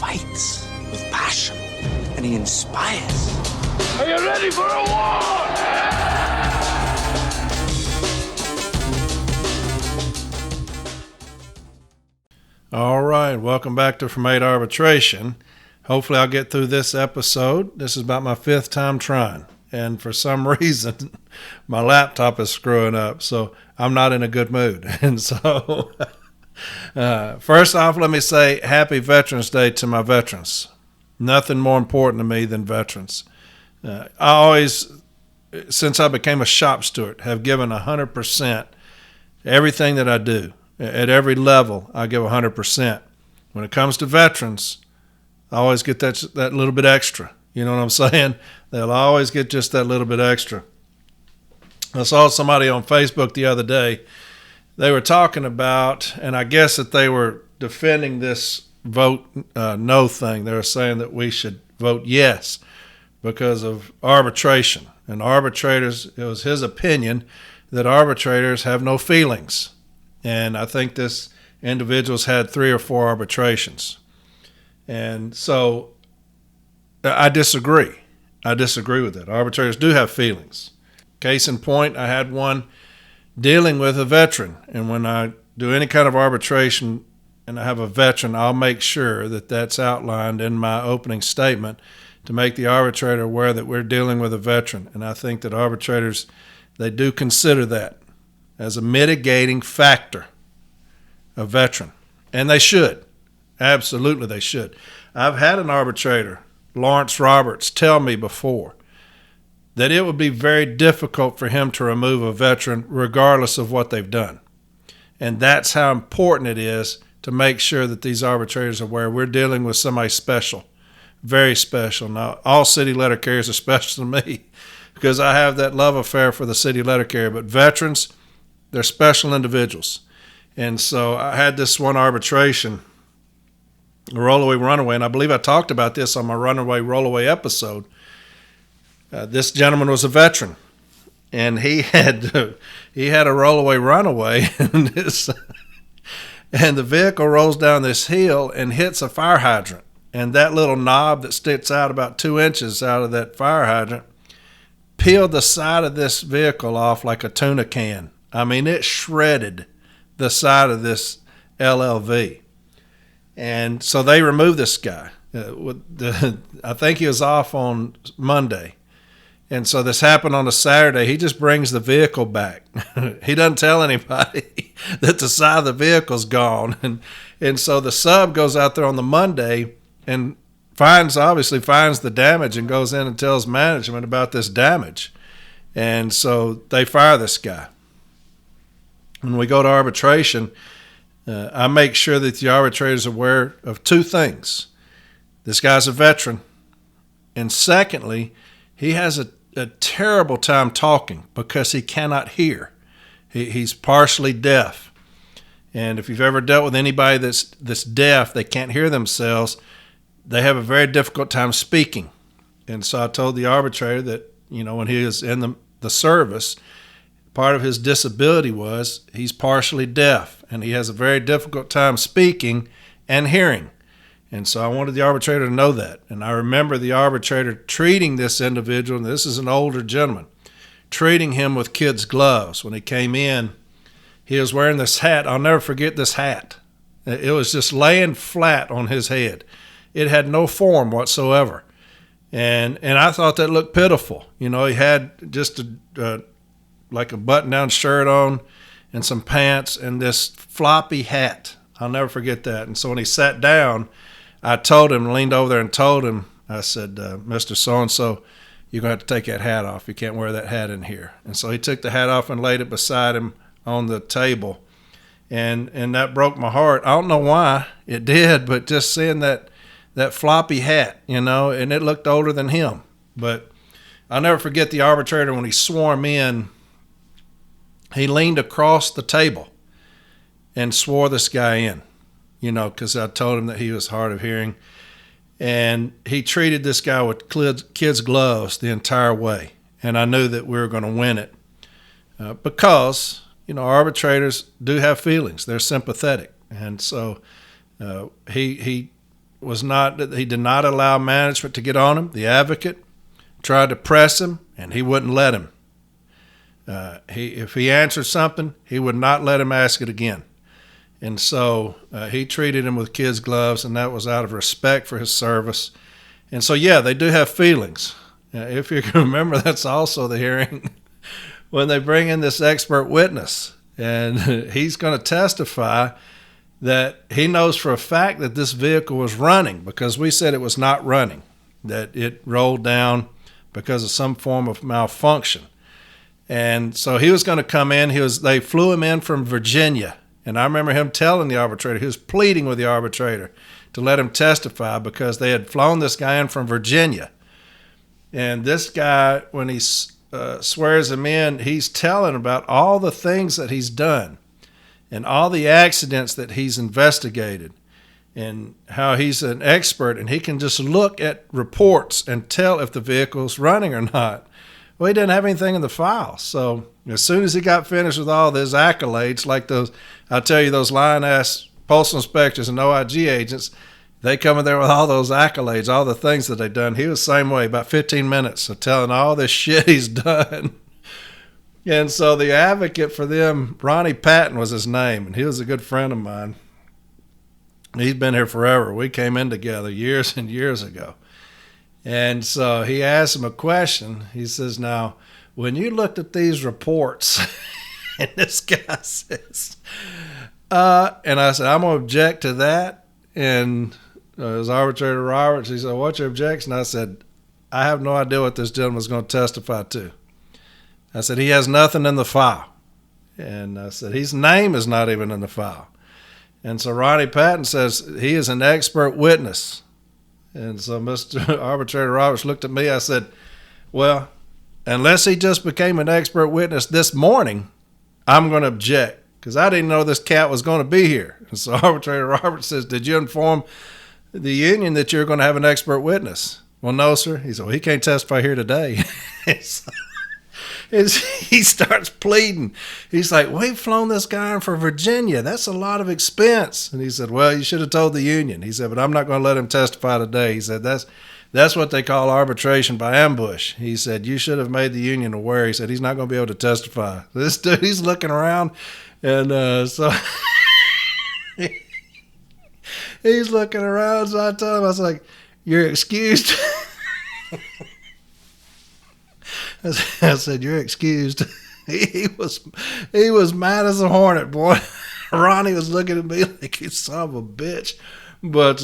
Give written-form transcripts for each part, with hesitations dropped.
fights with passion, and he inspires. Are you ready for a war? All right, welcome back to From 8 Arbitration. Hopefully I'll get through this episode. This is about my 5th time trying, and for some reason my laptop is screwing up, so I'm not in a good mood. And so first off, let me say Happy Veterans Day to my veterans. Nothing more important to me than veterans. I always, since I became a shop steward, have given 100% everything that I do. At every level, I give 100%. When it comes to veterans, I always get that little bit extra. You know what I'm saying? They'll always get just that little bit extra. I saw somebody on Facebook the other day. They were talking about, and I guess that they were defending this vote no thing. They were saying that we should vote yes because of arbitration. And arbitrators, it was his opinion that arbitrators have no feelings. And I think this individual's had 3 or 4 arbitrations. And so I disagree. I disagree with that. Arbitrators do have feelings. Case in point, I had one dealing with a veteran. And when I do any kind of arbitration and I have a veteran, I'll make sure that that's outlined in my opening statement to make the arbitrator aware that we're dealing with a veteran. And I think that arbitrators, they do consider that as a mitigating factor, a veteran. And they should. Absolutely they should. I've had an arbitrator, Lawrence Roberts, tell me before that it would be very difficult for him to remove a veteran regardless of what they've done. And that's how important it is to make sure that these arbitrators are aware we're dealing with somebody special, very special. Now, all city letter carriers are special to me because I have that love affair for the city letter carrier, but veterans, they're special individuals. And so I had this one arbitration, a rollaway runaway, and I believe I talked about this on my runaway rollaway episode. This gentleman was a veteran, and he had a rollaway runaway, and the vehicle rolls down this hill and hits a fire hydrant. And that little knob that sticks out about 2 inches out of that fire hydrant peeled the side of this vehicle off like a tuna can. I mean, it shredded the side of this LLV. And so they removed this guy. I think he was off on Monday. And so this happened on a Saturday. He just brings the vehicle back. He doesn't tell anybody that the side of the vehicle's gone. And so the sub goes out there on the Monday and obviously finds the damage and goes in and tells management about this damage. And so they fire this guy. When we go to arbitration, I make sure that the arbitrator is aware of 2 things. This guy's a veteran. And secondly, he has a terrible time talking because he cannot hear. He's partially deaf. And if you've ever dealt with anybody that's deaf, they can't hear themselves, they have a very difficult time speaking. And so I told the arbitrator that, when he was in the service, part of his disability was he's partially deaf, and he has a very difficult time speaking and hearing. And so I wanted the arbitrator to know that. And I remember the arbitrator treating this individual, and this is an older gentleman, treating him with kid's gloves. When he came in, he was wearing this hat. I'll never forget this hat. It was just laying flat on his head. It had no form whatsoever. And I thought that looked pitiful. He had just like a button-down shirt on and some pants and this floppy hat. I'll never forget that. And so when he sat down, I leaned over there and told him, I said, Mr. So-and-so, you're going to have to take that hat off. You can't wear that hat in here. And so he took the hat off and laid it beside him on the table. And that broke my heart. I don't know why it did, but just seeing that floppy hat, and it looked older than him. But I'll never forget the arbitrator when he swore him in. He leaned across the table and swore this guy in, because I told him that he was hard of hearing. And he treated this guy with kid's gloves the entire way. And I knew that we were going to win it because, arbitrators do have feelings. They're sympathetic. And so he he did not allow management to get on him. The advocate tried to press him, and he wouldn't let him. If he answered something, he would not let him ask it again. And so he treated him with kid's gloves, and that was out of respect for his service. And so, yeah, they do have feelings. If you can remember, that's also the hearing when they bring in this expert witness, and he's going to testify that he knows for a fact that this vehicle was running, because we said it was not running, that it rolled down because of some form of malfunction. And so he was going to come in. They flew him in from Virginia. And I remember him telling the arbitrator, he was pleading with the arbitrator to let him testify because they had flown this guy in from Virginia. And this guy, when he swears him in, he's telling about all the things that he's done and all the accidents that he's investigated and how he's an expert and he can just look at reports and tell if the vehicle's running or not. Well, he didn't have anything in the file. So as soon as he got finished with all those accolades, like those, I'll tell you, those lying-ass postal inspectors and OIG agents, they come in there with all those accolades, all the things that they've done. He was the same way, about 15 minutes of telling all this shit he's done. And so the advocate for them, Ronnie Patton was his name, and he was a good friend of mine. He's been here forever. We came in together years and years ago. And so he asked him a question. He says, now, when you looked at these reports, and this guy says, and I said, I'm going to object to that. And it was Arbitrator Roberts. He said, what's your objection? I said, I have no idea what this gentleman's going to testify to. I said, he has nothing in the file. And I said, his name is not even in the file. And so Ronnie Patton says, he is an expert witness. And so Mr. Arbitrator Roberts looked at me. I said, well, unless he just became an expert witness this morning, I'm going to object because I didn't know this cat was going to be here. And so Arbitrator Roberts says, did you inform the union that you're going to have an expert witness? Well, no, sir. He said, well, he can't testify here today. He starts pleading. He's like, we've flown this guy in for Virginia. That's a lot of expense. And he said, well, you should have told the union. He said, but I'm not going to let him testify today. He said, that's what they call arbitration by ambush. He said, you should have made the union aware. He said, he's not going to be able to testify. This dude, he's looking around. And so he's looking around. So I told him, I was like, you're excused. I said, you're excused. He was mad as a hornet, boy. Ronnie was looking at me like, you son of a bitch. But,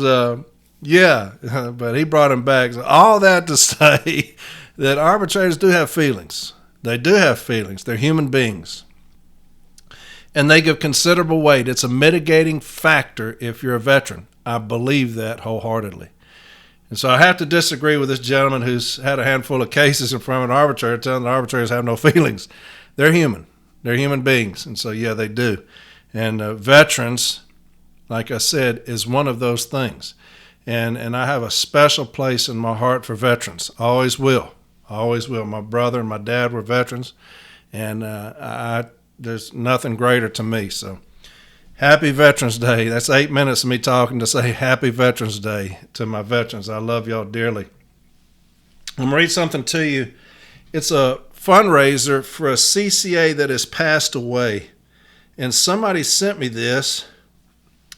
yeah, but he brought him back. So all that to say that arbitrators do have feelings. They do have feelings. They're human beings. And they give considerable weight. It's a mitigating factor if you're a veteran. I believe that wholeheartedly. And so I have to disagree with this gentleman who's had a handful of cases in front of an arbitrator telling the arbitrators have no feelings. They're human. They're human beings. And so, yeah, they do. And veterans, like I said, is one of those things. And I have a special place in my heart for veterans. Always will. Always will. My brother and my dad were veterans. And there's nothing greater to me. So happy Veterans Day. That's 8 minutes of me talking to say happy Veterans Day to my veterans. I love y'all dearly. I'm going to read something to you. It's a fundraiser for a CCA that has passed away. And somebody sent me this,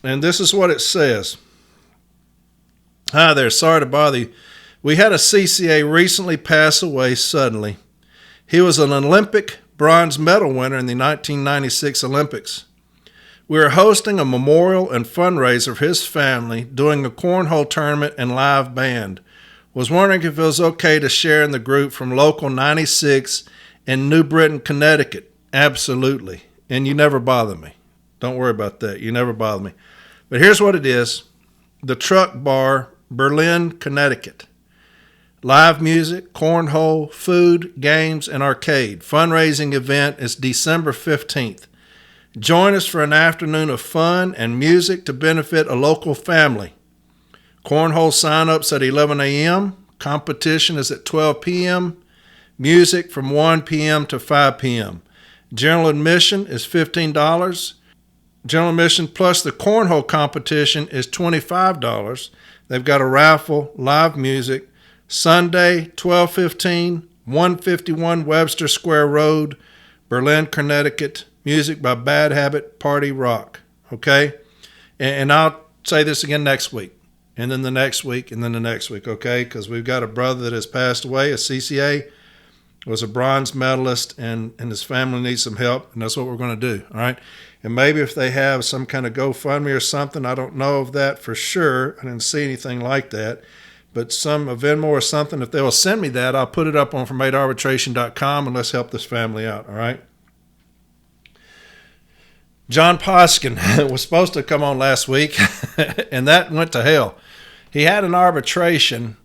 and this is what it says. Hi there, sorry to bother you. We had a CCA recently pass away suddenly. He was an Olympic bronze medal winner in the 1996 Olympics. We are hosting a memorial and fundraiser for his family, doing a cornhole tournament and live band. Was wondering if it was okay to share in the group from Local 96 in New Britain, Connecticut. Absolutely. And you never bother me. Don't worry about that. You never bother me. But here's what it is. The Truck Bar, Berlin, Connecticut. Live music, cornhole, food, games, and arcade. Fundraising event is December 15th. Join us for an afternoon of fun and music to benefit a local family. Cornhole sign-ups at 11 a.m. Competition is at 12 p.m. Music from 1 p.m. to 5 p.m. General admission is $15. General admission plus the cornhole competition is $25. They've got a raffle, live music, Sunday, 12:15, 151 Webster Square Road, Berlin, Connecticut. Music by Bad Habit, Party Rock. Okay? And I'll say this again next week, and then the next week, and then the next week, okay? Because we've got a brother that has passed away, a CCA, was a bronze medalist, and his family needs some help, and that's what we're going to do, all right? And maybe if they have some kind of GoFundMe or something, I don't know of that for sure. I didn't see anything like that. But some Venmo or something, if they will send me that, I'll put it up on from8arbitration.com, and let's help this family out, all right? John Poskin was supposed to come on last week, and that went to hell. He had an arbitration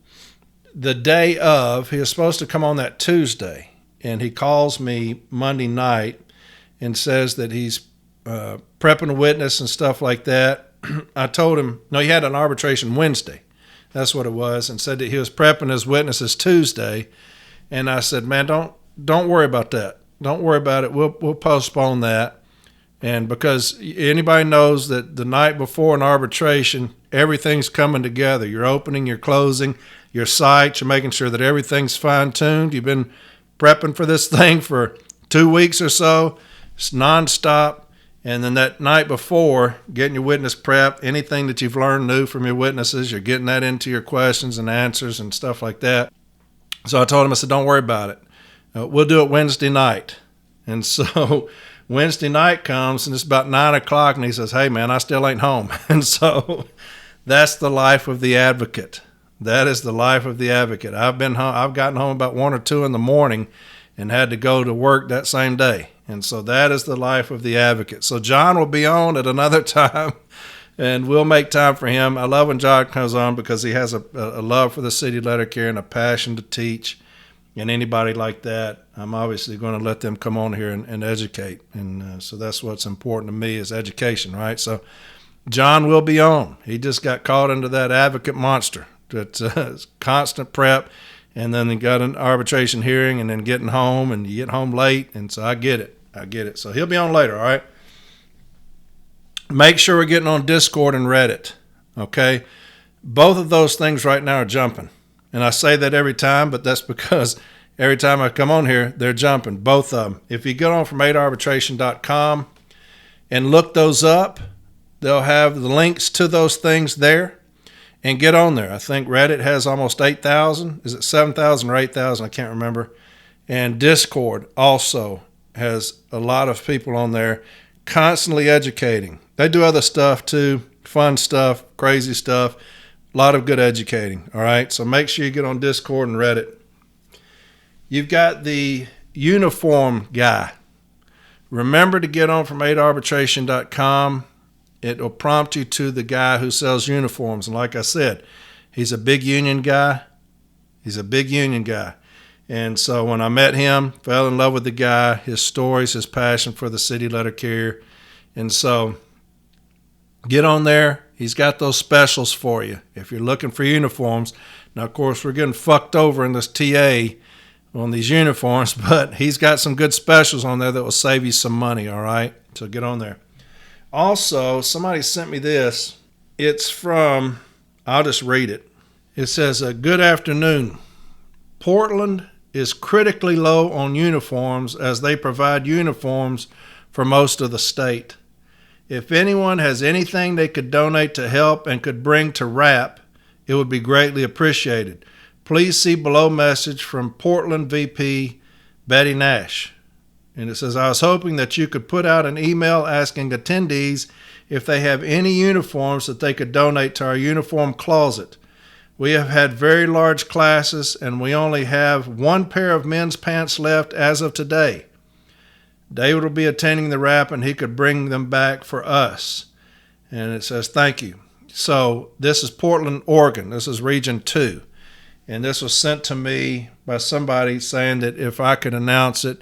the day of. He was supposed to come on that Tuesday, and he calls me Monday night and says that he's prepping a witness and stuff like that. I told him, no, he had an arbitration Wednesday. That's what it was, and said that he was prepping his witnesses Tuesday. And I said, man, don't worry about that. Don't worry about it. We'll postpone that. And because anybody knows that the night before an arbitration, everything's coming together. You're opening, you're closing, your sites, you're making sure that everything's fine-tuned. You've been prepping for this thing for 2 weeks or so. It's nonstop. And then that night before, getting your witness prep, anything that you've learned new from your witnesses, you're getting that into your questions and answers and stuff like that. So I told him, I said, don't worry about it. We'll do it Wednesday night. And so Wednesday night comes, and it's about 9 o'clock, and he says, hey, man, I still ain't home. And so that's the life of the advocate. That is the life of the advocate. I've gotten home about 1 or 2 in the morning and had to go to work that same day. And so that is the life of the advocate. So John will be on at another time, and we'll make time for him. I love when John comes on because he has a love for the city letter care and a passion to teach. And anybody like that, I'm obviously going to let them come on here and educate. And so that's what's important to me is education, right? So John will be on. He just got caught into that advocate monster. That's constant prep, and then he got an arbitration hearing, and then getting home, and you get home late. And so I get it. So he'll be on later, all right? Make sure we're getting on Discord and Reddit, okay? Both of those things right now are jumping. And I say that every time, but that's because every time I come on here, they're jumping, both of them. If you get on from 8arbitration.com and look those up, they'll have the links to those things there, and get on there. I think Reddit has almost 8,000. Is it 7,000 or 8,000? I can't remember. And Discord also has a lot of people on there constantly educating. They do other stuff too, fun stuff, crazy stuff. A lot of good educating, all right? So make sure you get on Discord and Reddit. You've got the uniform guy. Remember to get on from 8arbitration.com. It will prompt you to the guy who sells uniforms. And like I said, he's a big union guy. And so when I met him, fell in love with the guy, his stories, his passion for the city letter carrier. And so get on there. He's got those specials for you if you're looking for uniforms. Now, of course, we're getting fucked over in this TA on these uniforms, but he's got some good specials on there that will save you some money, all right? So get on there. Also, somebody sent me this. It's from, I'll just read it. It says, good afternoon. Portland is critically low on uniforms as they provide uniforms for most of the state. If anyone has anything they could donate to help and could bring to RAP, it would be greatly appreciated. Please see below message from Portland VP Betty Nash. And it says, I was hoping that you could put out an email asking attendees if they have any uniforms that they could donate to our uniform closet. We have had very large classes, and we only have 1 pair of men's pants left as of today. David will be attending the RAP, and he could bring them back for us. And it says, thank you. So this is Portland, Oregon. This is Region 2. And this was sent to me by somebody saying that if I could announce it,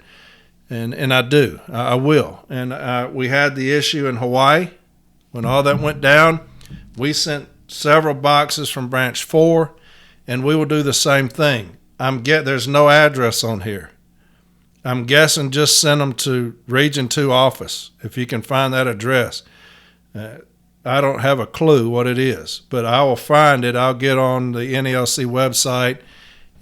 and I do. I will. And we had the issue in Hawaii. When all that went down, we sent several boxes from Branch 4, and we will do the same thing. There's no address on here. I'm guessing just send them to Region 2 office, if you can find that address. I don't have a clue what it is, but I will find it. I'll get on the NALC website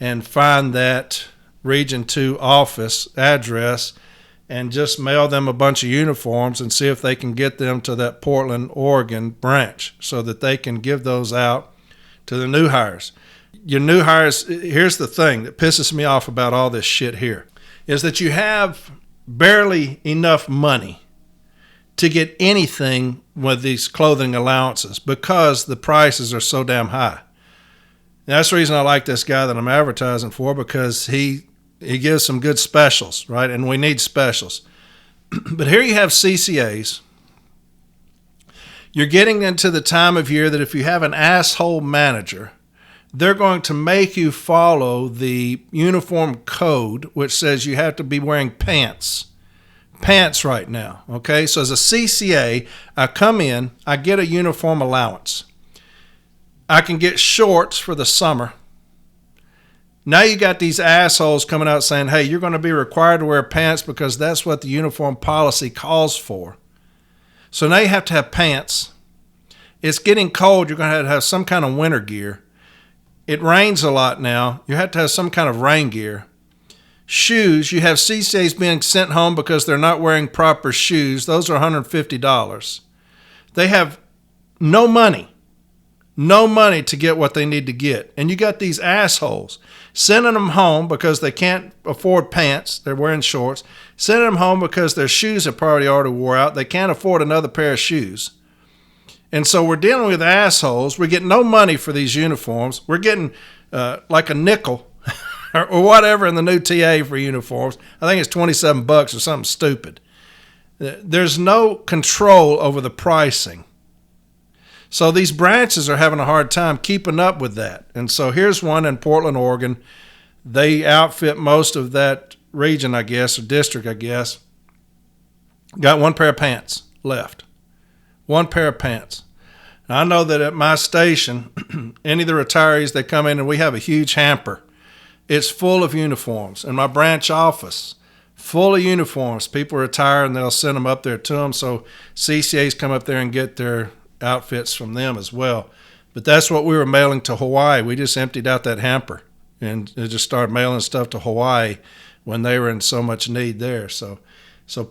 and find that Region 2 office address and just mail them a bunch of uniforms and see if they can get them to that Portland, Oregon branch so that they can give those out to the new hires. Your new hires, here's the thing that pisses me off about all this shit here, is that you have barely enough money to get anything with these clothing allowances because the prices are so damn high. And that's the reason I like this guy that I'm advertising for, because he gives some good specials, right? And we need specials. But here you have CCAs. You're getting into the time of year that if you have an asshole manager, they're going to make you follow the uniform code, which says you have to be wearing pants right now, okay? So as a CCA, I come in, I get a uniform allowance. I can get shorts for the summer. Now you got these assholes coming out saying, hey, you're going to be required to wear pants because that's what the uniform policy calls for. So now you have to have pants. It's getting cold. You're going to have some kind of winter gear. It rains a lot now. You have to have some kind of rain gear. Shoes, you have CCAs being sent home because they're not wearing proper shoes. Those are $150. They have no money to get what they need to get. And you got these assholes sending them home because they can't afford pants. They're wearing shorts. Sending them home because their shoes have probably already wore out. They can't afford another pair of shoes. And so we're dealing with assholes. We're getting no money for these uniforms. We're getting like a nickel or whatever in the new TA for uniforms. I think it's $27 or something stupid. There's no control over the pricing. So these branches are having a hard time keeping up with that. And so here's one in Portland, Oregon. They outfit most of that region, I guess, or district, I guess. Got one pair of pants left. One pair of pants. Now, I know that at my station, any of the retirees, they come in and we have a huge hamper. It's full of uniforms. In my branch office, full of uniforms. People retire and they'll send them up there to them. So CCAs come up there and get their outfits from them as well. But that's what we were mailing to Hawaii. We just emptied out that hamper and just started mailing stuff to Hawaii when they were in so much need there. So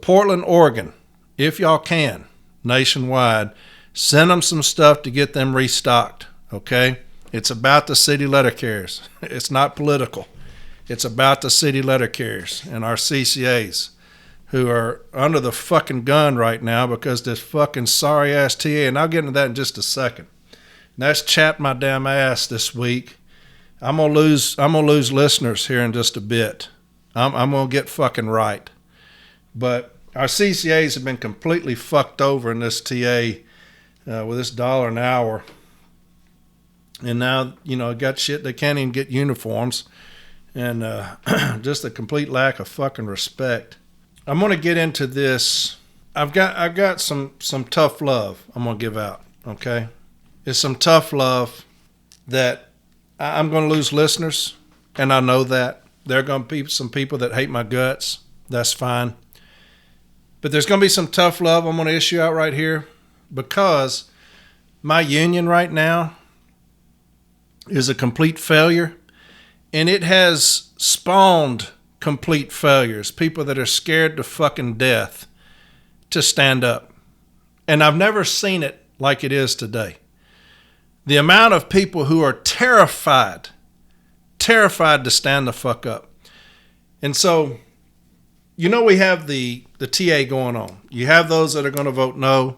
Portland, Oregon, if y'all can, nationwide, send them some stuff to get them restocked, okay? It's about the city letter carriers. It's not political. It's about the city letter carriers and our CCAs who are under the fucking gun right now because this fucking sorry-ass TA, and I'll get into that in just a second. And that's chapped my damn ass this week. I'm gonna lose listeners here in just a bit. I'm gonna get fucking right. But our CCAs have been completely fucked over in this TA with this $1 an hour. And now, got shit, they can't even get uniforms. And just a complete lack of fucking respect. I'm going to get into this. I've got some tough love I'm going to give out, okay? It's some tough love that I'm going to lose listeners, and I know that. There are going to be some people that hate my guts. That's fine. But there's going to be some tough love I'm going to issue out right here because my union right now is a complete failure, and it has spawned complete failures, people that are scared to fucking death to stand up. And I've never seen it like it is today. The amount of people who are terrified to stand the fuck up. And so, we have the TA going on. You have those that are going to vote no,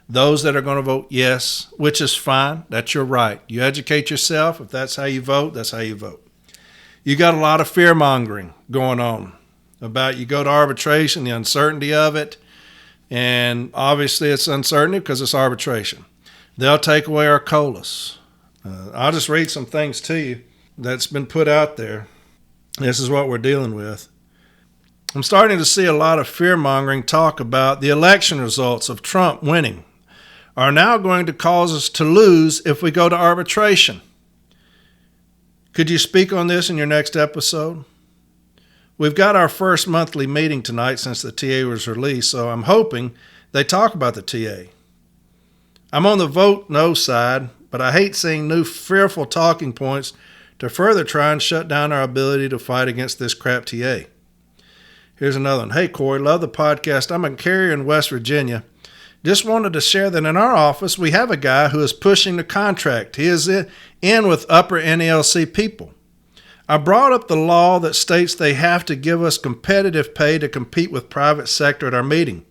those that are going to vote yes, which is fine. That's your right. You educate yourself. If that's how you vote, that's how you vote. You got a lot of fear-mongering going on about you go to arbitration, the uncertainty of it, and obviously it's uncertainty because it's arbitration. They'll take away our COLAs. I'll just read some things to you that's been put out there. This is what we're dealing with. I'm starting to see a lot of fear-mongering talk about the election results of Trump winning are now going to cause us to lose if we go to arbitration. Could you speak on this in your next episode? We've got our first monthly meeting tonight since the TA was released, so I'm hoping they talk about the TA. I'm on the vote no side, but I hate seeing new fearful talking points to further try and shut down our ability to fight against this crap TA. Here's another one. Hey, Corey, love the podcast. I'm a carrier in West Virginia. Just wanted to share that in our office, we have a guy who is pushing the contract. He is in with upper NALC people. I brought up the law that states they have to give us competitive pay to compete with private sector at our meeting.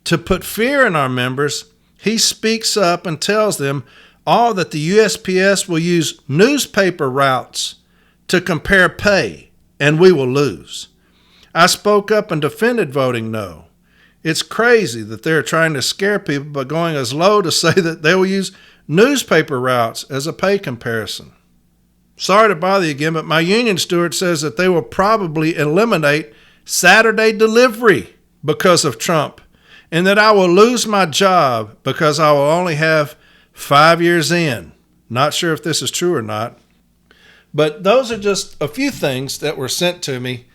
To put fear in our members, he speaks up and tells them all that the USPS will use newspaper routes to compare pay, and we will lose. I spoke up and defended voting no. It's crazy that they're trying to scare people by going as low to say that they will use newspaper routes as a pay comparison. Sorry to bother you again, but my union steward says that they will probably eliminate Saturday delivery because of Trump, and that I will lose my job because I will only have 5 years in. Not sure if this is true or not. But those are just a few things that were sent to me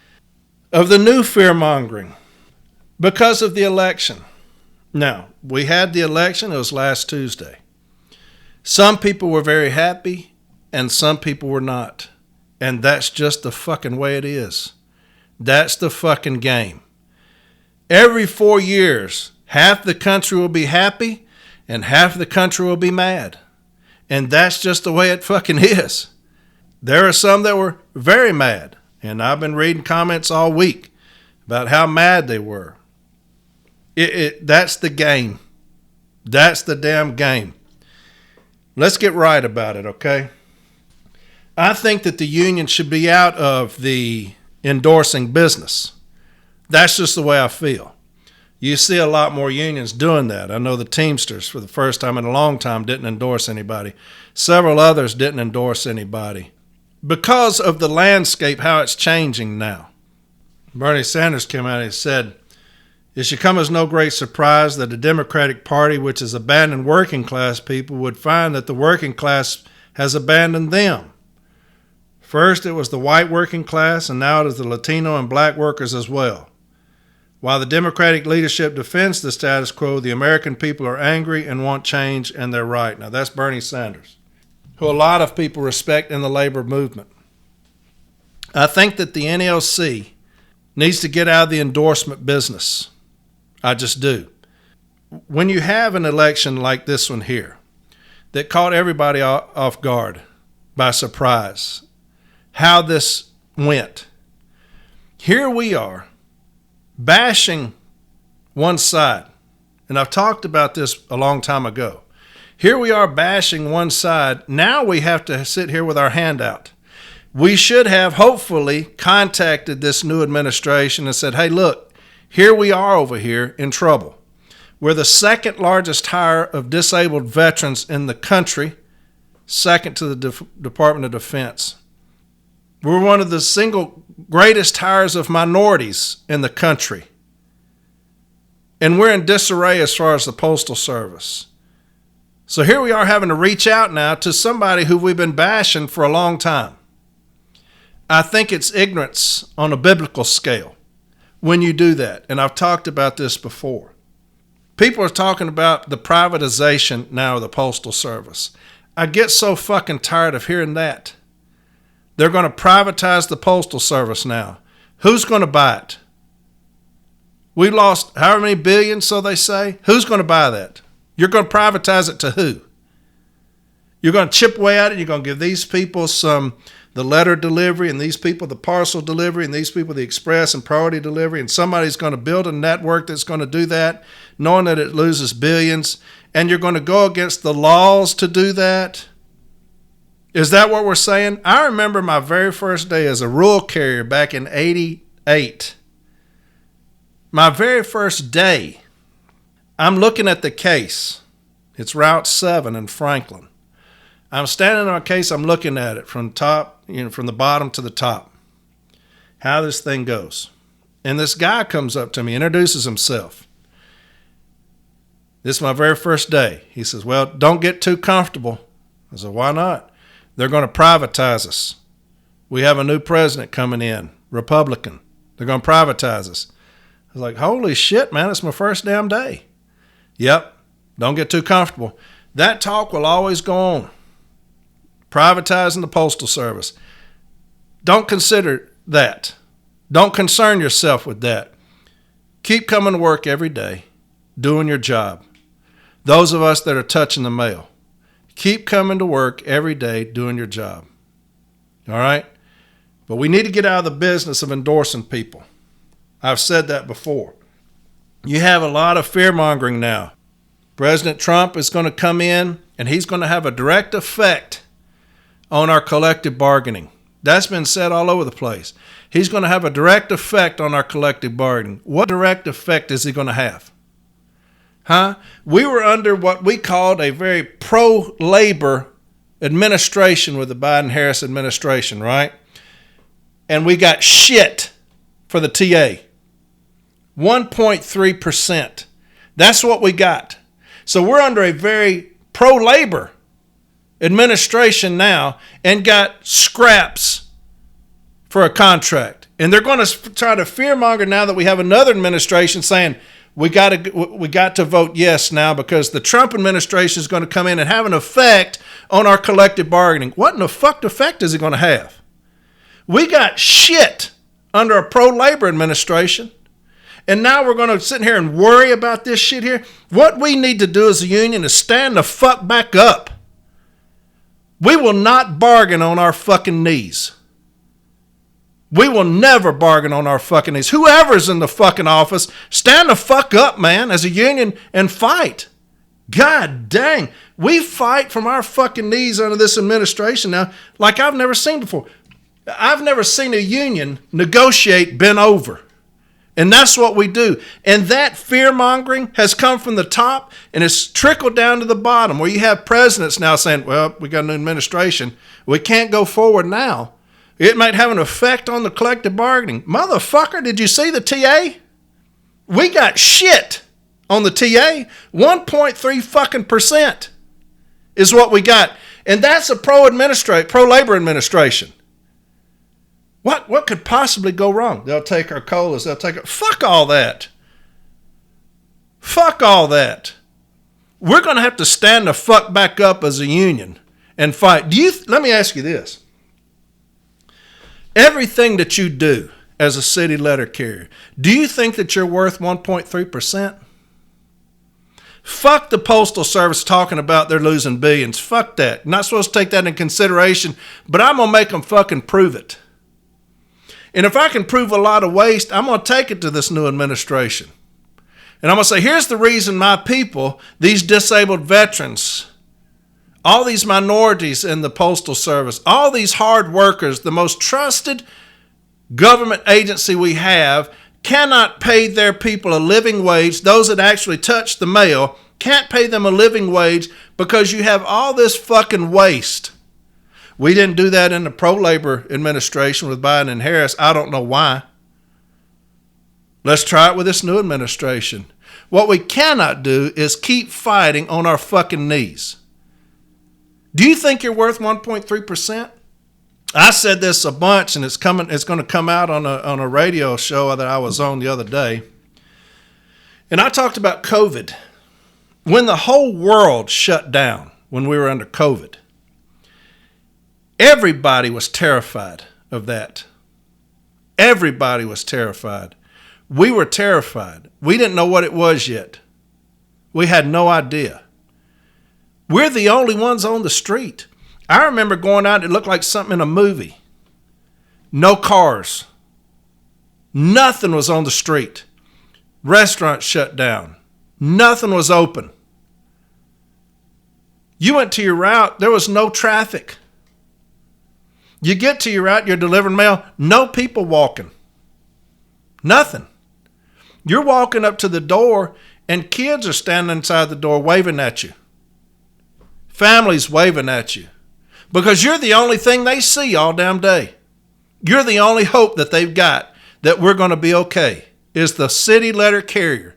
of the new fear-mongering because of the election. Now, we had the election. It was last Tuesday. Some people were very happy and some people were not. And that's just the fucking way it is. That's the fucking game. Every 4 years, half the country will be happy and half the country will be mad. And that's just the way it fucking is. There are some that were very mad. And I've been reading comments all week about how mad they were. That's the game. That's the damn game. Let's get right about it, okay? I think that the union should be out of the endorsing business. That's just the way I feel. You see a lot more unions doing that. I know the Teamsters, for the first time in a long time, didn't endorse anybody. Several others didn't endorse anybody because of the landscape, how it's changing now. Bernie Sanders came out and said, it should come as no great surprise that the Democratic Party, which has abandoned working class people, would find that the working class has abandoned them. First, it was the white working class, and now it is the Latino and black workers as well. While the Democratic leadership defends the status quo, the American people are angry and want change, and they're right. Now, that's Bernie Sanders, who a lot of people respect in the labor movement. I think that the NALC needs to get out of the endorsement business. I just do. When you have an election like this one here that caught everybody off guard by surprise, how this went, here we are bashing one side. And I've talked about this a long time ago. Here we are bashing one side. Now we have to sit here with our hand out. We should have hopefully contacted this new administration and said, hey, look, here we are over here in trouble. We're the second largest hire of disabled veterans in the country, second to the Department of Defense. We're one of the single greatest hires of minorities in the country. And we're in disarray as far as the Postal Service. So here we are having to reach out now to somebody who we've been bashing for a long time. I think it's ignorance on a biblical scale when you do that. And I've talked about this before. People are talking about the privatization now of the Postal Service. I get so fucking tired of hearing that. They're going to privatize the Postal Service now. Who's going to buy it? We lost however many billions, so they say. Who's going to buy that? You're going to privatize it to who? You're going to chip away at it. You're going to give these people the letter delivery, and these people the parcel delivery, and these people the express and priority delivery, and somebody's going to build a network that's going to do that, knowing that it loses billions, and you're going to go against the laws to do that? Is that what we're saying? I remember my very first day as a rural carrier back in 88. My very first day, I'm looking at the case. It's Route 7 in Franklin. I'm standing on a case, I'm looking at it from top, from the bottom to the top, how this thing goes. And this guy comes up to me, introduces himself. This is my very first day. He says, well, don't get too comfortable. I said, why not? They're going to privatize us. We have a new president coming in, Republican. They're going to privatize us. I was like, holy shit, man, it's my first damn day. Yep, don't get too comfortable. That talk will always go on. Privatizing the Postal Service. Don't consider that. Don't concern yourself with that. Keep coming to work every day, doing your job. Those of us that are touching the mail, keep coming to work every day, doing your job. All right? But we need to get out of the business of endorsing people. I've said that before. You have a lot of fear-mongering now. President Trump is going to come in, and he's going to have a direct effect on our collective bargaining. That's been said all over the place. He's going to have a direct effect on our collective bargaining. What direct effect is he going to have? We were under what we called a very pro-labor administration with the Biden-Harris administration, right? And we got shit for the TA. 1.3%. That's what we got. So we're under a very pro-labor administration now and got scraps for a contract. And they're going to try to fearmonger now that we have another administration saying we got to vote yes now because the Trump administration is going to come in and have an effect on our collective bargaining. What in the fuck effect is it going to have? We got shit under a pro-labor administration. And now we're going to sit here and worry about this shit here. What we need to do as a union is stand the fuck back up. We will not bargain on our fucking knees. We will never bargain on our fucking knees. Whoever's in the fucking office, stand the fuck up, man, as a union and fight. God dang. We fight from our fucking knees under this administration now like I've never seen before. I've never seen a union negotiate bent over. And that's what we do. And that fear-mongering has come from the top and it's trickled down to the bottom where you have presidents now saying, well, we got a new administration. We can't go forward now. It might have an effect on the collective bargaining. Motherfucker, did you see the TA? We got shit on the TA. 1.3 fucking percent is what we got. And that's a pro-labor administration. What could possibly go wrong? They'll take our colas. They'll take it. Fuck all that. Fuck all that. We're going to have to stand the fuck back up as a union and fight. Let me ask you this. Everything that you do as a city letter carrier, do you think that you're worth 1.3%? Fuck the Postal Service talking about they're losing billions. Fuck that. You're not supposed to take that in consideration, but I'm going to make them fucking prove it. And if I can prove a lot of waste, I'm going to take it to this new administration. And I'm going to say, here's the reason my people, these disabled veterans, all these minorities in the Postal Service, all these hard workers, the most trusted government agency we have, cannot pay their people a living wage. Those that actually touch the mail can't pay them a living wage because you have all this fucking waste. We didn't do that in the pro-labor administration with Biden and Harris. I don't know why. Let's try it with this new administration. What we cannot do is keep fighting on our fucking knees. Do you think you're worth 1.3%? I said this a bunch, and it's going to come out on a radio show that I was on the other day. And I talked about COVID. When the whole world shut down, when we were under COVID, everybody was terrified of that. Everybody was terrified. We were terrified. We didn't know what it was yet. We had no idea. We're the only ones on the street. I remember going out, it looked like something in a movie. No cars. Nothing was on the street. Restaurants shut down. Nothing was open. You went to your route, there was no traffic. You get to your route, you're delivering mail, no people walking. Nothing. You're walking up to the door and kids are standing inside the door waving at you. Families waving at you. Because you're the only thing they see all damn day. You're the only hope that they've got that we're going to be okay is the city letter carrier.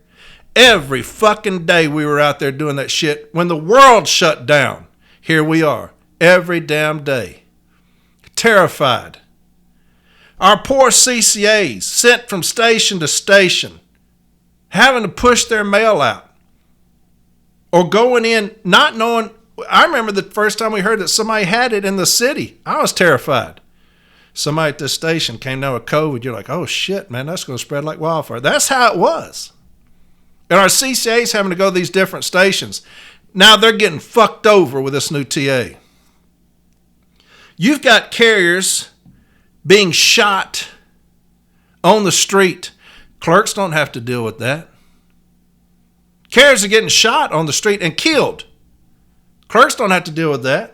Every fucking day we were out there doing that shit. When the world shut down, here we are. Every damn day. Terrified. Our poor CCAs sent from station to station, having to push their mail out. or going in not knowing. I remember the first time we heard that somebody had it in the city. I was terrified. Somebody at this station came down with COVID. You're like, oh shit, man, that's going to spread like wildfire. That's how it was. And our CCA's having to go to these different stations. Now they're getting fucked over with this new TA. You've got carriers being shot on the street. Clerks don't have to deal with that. Carriers are getting shot on the street and killed. Clerks don't have to deal with that.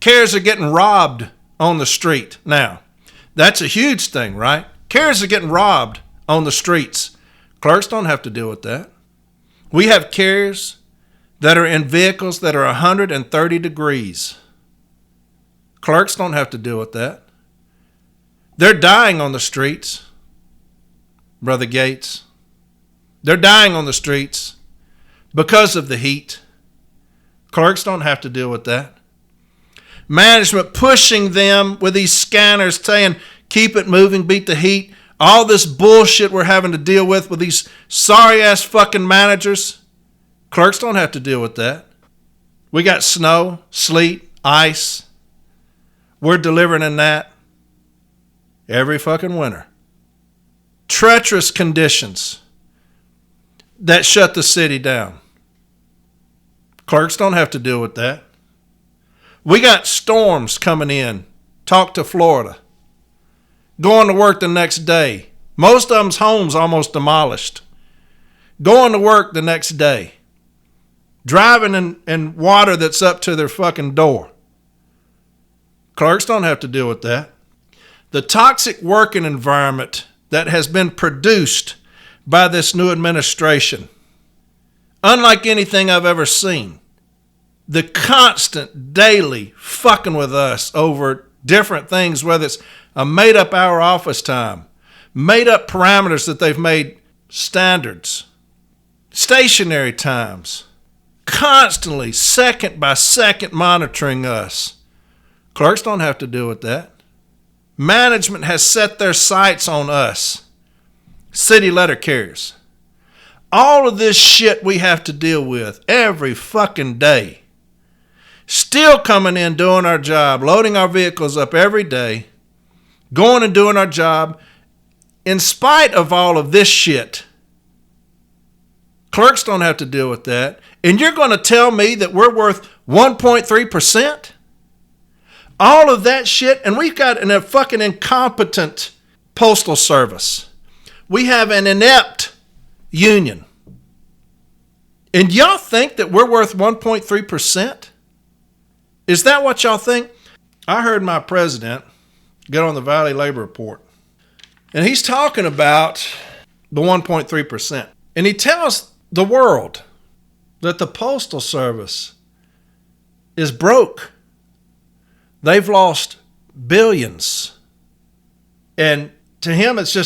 Carriers are getting robbed on the street. Now, that's a huge thing, right? Carriers are getting robbed on the streets. Clerks don't have to deal with that. We have carriers that are in vehicles that are 130 degrees. Clerks don't have to deal with that. They're dying on the streets, Brother Gates. They're dying on the streets because of the heat. Clerks don't have to deal with that. Management pushing them with these scanners saying, keep it moving, beat the heat. All this bullshit we're having to deal with these sorry-ass fucking managers. Clerks don't have to deal with that. We got snow, sleet, ice. We're delivering in that every fucking winter. Treacherous conditions that shut the city down. Clerks don't have to deal with that. We got storms coming in. Talk to Florida. Going to work the next day. Most of them's homes almost demolished. Going to work the next day. Driving in water that's up to their fucking door. Clerks don't have to deal with that. The toxic working environment that has been produced by this new administration, unlike anything I've ever seen. The constant, daily fucking with us over different things, whether it's a made-up hour office time, made-up parameters that they've made standards, stationary times, constantly, second by second monitoring us. Clerks don't have to deal with that. Management has set their sights on us, city letter carriers. All of this shit we have to deal with every fucking day. Still coming in, doing our job, loading our vehicles up every day, going and doing our job. In spite of all of this shit, clerks don't have to deal with that. And you're going to tell me that we're worth 1.3%? All of that shit, and we've got a fucking incompetent postal service. We have an inept union. And y'all think that we're worth 1.3%? Is that what y'all think? I heard my president get on the Valley Labor Report, and he's talking about the 1.3%. And he tells the world that the Postal Service is broke. They've lost billions. And to him, it's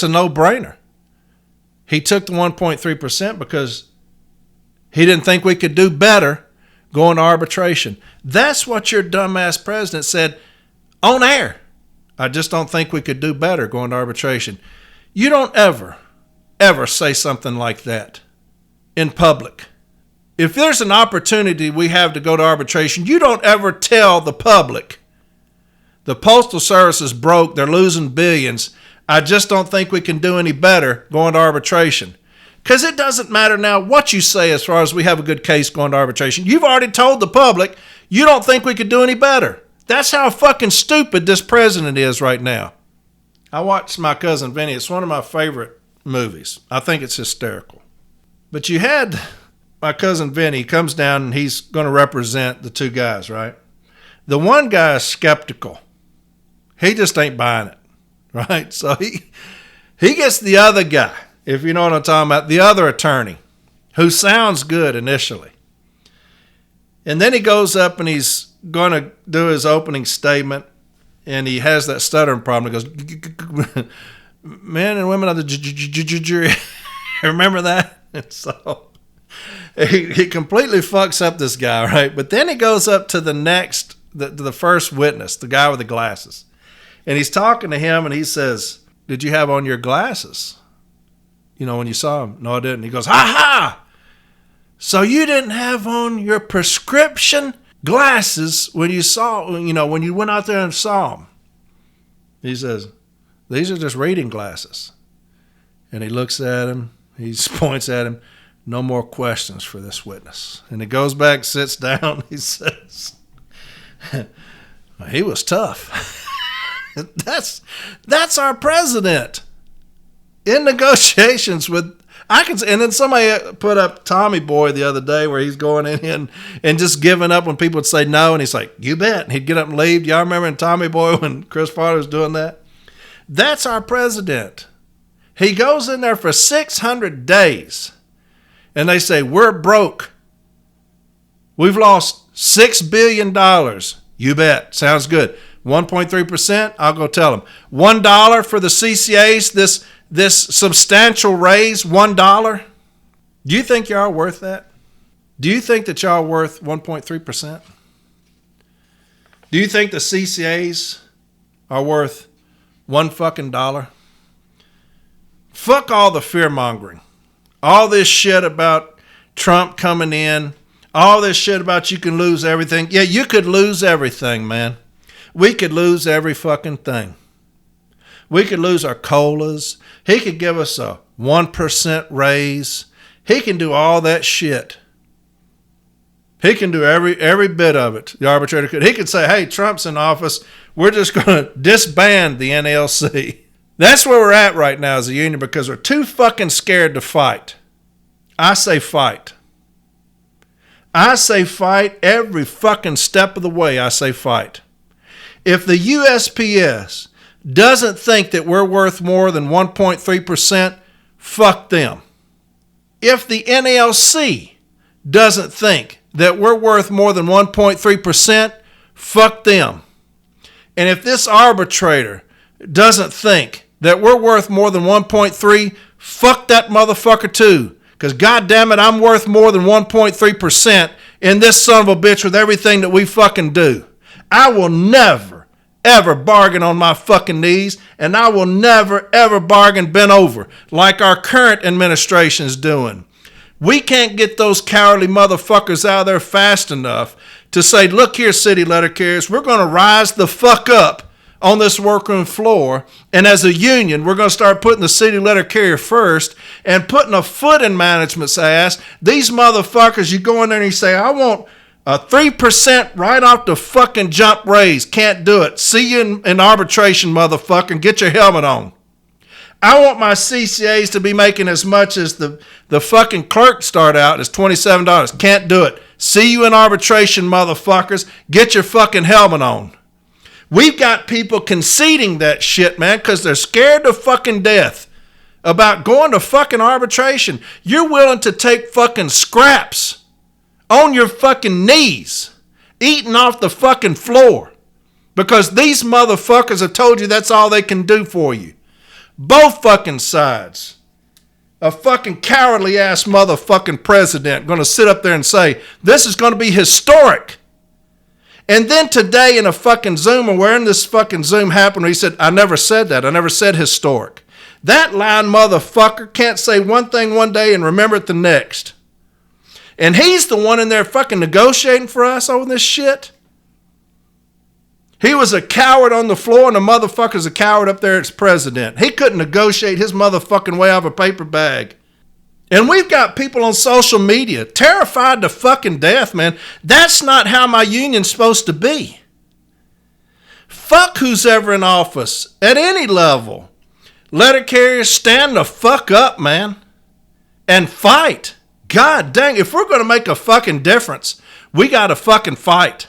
a no-brainer. He took the 1.3% because he didn't think we could do better going to arbitration. That's what your dumbass president said on air. I just don't think we could do better going to arbitration. You don't ever say something like that in public. If there's an opportunity we have to go to arbitration, you don't ever tell the public, the Postal Service is broke, they're losing billions, I just don't think we can do any better going to arbitration. Because it doesn't matter now what you say as far as we have a good case going to arbitration. You've already told the public you don't think we could do any better. That's how fucking stupid this president is right now. I watched My Cousin Vinny. It's one of my favorite movies. I think it's hysterical. But you had My Cousin Vinny comes down and he's going to represent the two guys, right? The one guy is skeptical. He just ain't buying it, right? So he gets the other guy, if you know what I'm talking about, the other attorney, who sounds good initially. And then he goes up and he's going to do his opening statement, and he has that stuttering problem. He goes, men and women of the jury. Remember that? And so he completely fucks up this guy, right? But then he goes up to the first witness, the guy with the glasses. And he's talking to him, and he says, did you have on your glasses? You know, when you saw him? No, I didn't. He goes, ha ha! So you didn't have on your prescription glasses when you when you went out there and saw them. He says, these are just reading glasses. And he looks at him. He points at him. No more questions for this witness. And he goes back, sits down. He says, he was tough. That's our president. In negotiations with, and then somebody put up Tommy Boy the other day where he's going in and just giving up when people would say no. And he's like, you bet. And he'd get up and leave. Y'all remember in Tommy Boy when Chris Farley was doing that? That's our president. He goes in there for 600 days. And they say, we're broke. We've lost $6 billion. You bet. Sounds good. 1.3%, I'll go tell them. $1 for the CCAs, this substantial raise, $1. Do you think y'all are worth that? Do you think that y'all are worth 1.3%? Do you think the CCAs are worth $1 fucking dollar? Fuck all the fear mongering. All this shit about Trump coming in. All this shit about you can lose everything. Yeah, you could lose everything, man. We could lose every fucking thing. We could lose our COLAs. He could give us a 1% raise. He can do all that shit. He can do every bit of it. The arbitrator could. He could say, hey, Trump's in office. We're just going to disband the NALC. That's where we're at right now as a union because we're too fucking scared to fight. I say fight. I say fight every fucking step of the way. I say fight. If the USPS doesn't think that we're worth more than 1.3%, fuck them. If the NALC doesn't think that we're worth more than 1.3%, fuck them. And if this arbitrator doesn't think that we're worth more than 1.3, fuck that motherfucker too. Because goddamn it, I'm worth more than 1.3% in this son of a bitch with everything that we fucking do. I will never, ever bargain on my fucking knees, and I will never, ever bargain bent over like our current administration's doing. We can't get those cowardly motherfuckers out of there fast enough to say, look here, city letter carriers, we're going to rise the fuck up on this workroom floor, and as a union, we're going to start putting the city letter carrier first and putting a foot in management's ass. These motherfuckers, you go in there and you say, I want a 3% right off the fucking jump raise. Can't do it. See you in arbitration, motherfucker, and get your helmet on. I want my CCAs to be making as much as the fucking clerk start out as $27. Can't do it. See you in arbitration, motherfuckers. Get your fucking helmet on. We've got people conceding that shit, man, because they're scared to fucking death about going to fucking arbitration. You're willing to take fucking scraps on your fucking knees, eating off the fucking floor, because these motherfuckers have told you that's all they can do for you. Both fucking sides. A fucking cowardly ass motherfucking president going to sit up there and say, this is going to be historic. And then today in a fucking Zoom, or where in this fucking Zoom happened, where he said, I never said that. I never said historic. That lying motherfucker can't say one thing one day and remember it the next. And he's the one in there fucking negotiating for us over this shit. He was a coward on the floor, and the motherfucker's a coward up there as president. He couldn't negotiate his motherfucking way out of a paper bag. And we've got people on social media terrified to fucking death, man. That's not how my union's supposed to be. Fuck who's ever in office at any level. Letter carriers, stand the fuck up, man, and fight. God dang, if we're going to make a fucking difference, we got to fucking fight.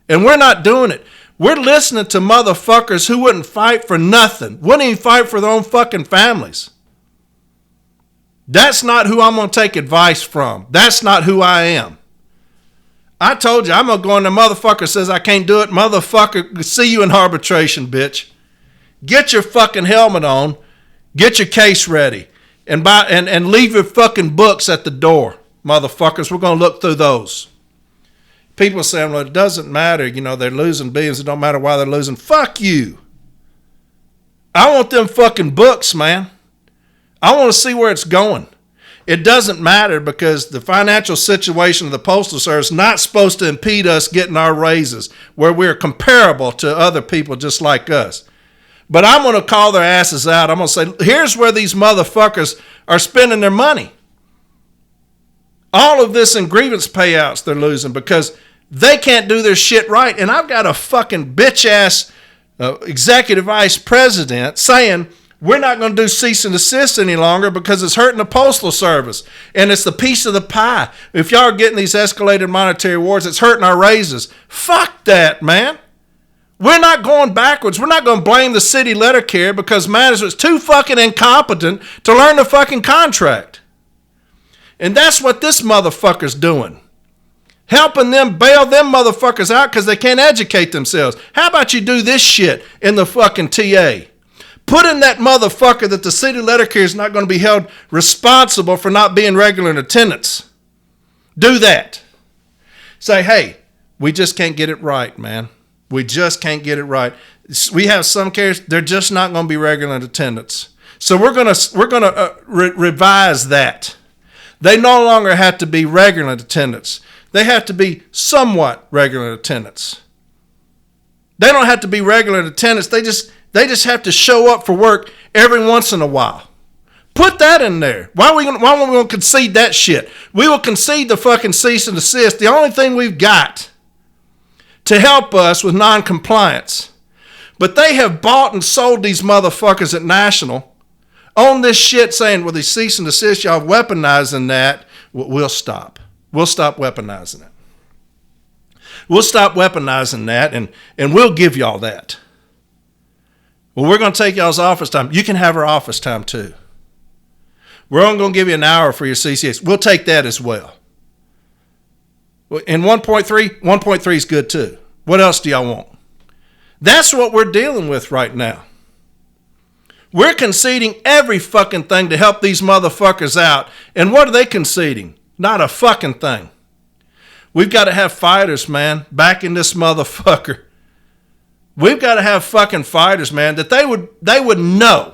And we're not doing it. We're listening to motherfuckers who wouldn't fight for nothing, wouldn't even fight for their own fucking families. That's not who I'm going to take advice from. That's not who I am. I told you, I'm going to go in there, motherfucker says I can't do it. Motherfucker, see you in arbitration, bitch. Get your fucking helmet on. Get your case ready. And leave your fucking books at the door, motherfuckers. We're going to look through those. People saying, well, it doesn't matter. You know, they're losing billions. It don't matter why they're losing. Fuck you. I want them fucking books, man. I want to see where it's going. It doesn't matter because the financial situation of the Postal Service is not supposed to impede us getting our raises where we're comparable to other people just like us. But I'm going to call their asses out. I'm going to say, here's where these motherfuckers are spending their money. All of this in grievance payouts they're losing because they can't do their shit right. And I've got a fucking bitch-ass executive vice president saying, we're not going to do cease and desist any longer because it's hurting the Postal Service. And it's the piece of the pie. If y'all are getting these escalated monetary awards, it's hurting our raises. Fuck that, man. We're not going backwards. We're not going to blame the city letter carrier because management's too fucking incompetent to learn the fucking contract. And that's what this motherfucker's doing. Helping them bail them motherfuckers out because they can't educate themselves. How about you do this shit in the fucking TA? Put in that motherfucker that the city letter carrier is not going to be held responsible for not being regular in attendance. Do that. Say, hey, we just can't get it right, man. We just can't get it right. We have some carriers, they're just not going to be regular in attendance. So we're going to revise that. They no longer have to be regular in attendance. They have to be somewhat regular in attendance. They don't have to be regular in attendance. They just have to show up for work every once in a while. Put that in there. Why are we going to concede that shit? We will concede the fucking cease and desist. The only thing we've got to help us with non-compliance. But they have bought and sold these motherfuckers at National on this shit saying, well, they cease and desist, y'all weaponizing that. We'll stop. We'll stop weaponizing it. We'll stop weaponizing that and we'll give y'all that. Well, we're going to take y'all's office time. You can have our office time too. We're only going to give you an hour for your CCS. We'll take that as well. And 1.3 is good too. What else do y'all want? That's what we're dealing with right now. We're conceding every fucking thing to help these motherfuckers out. And what are they conceding? Not a fucking thing. We've got to have fighters, man, back in this motherfucker. We've got to have fucking fighters, man, that they would know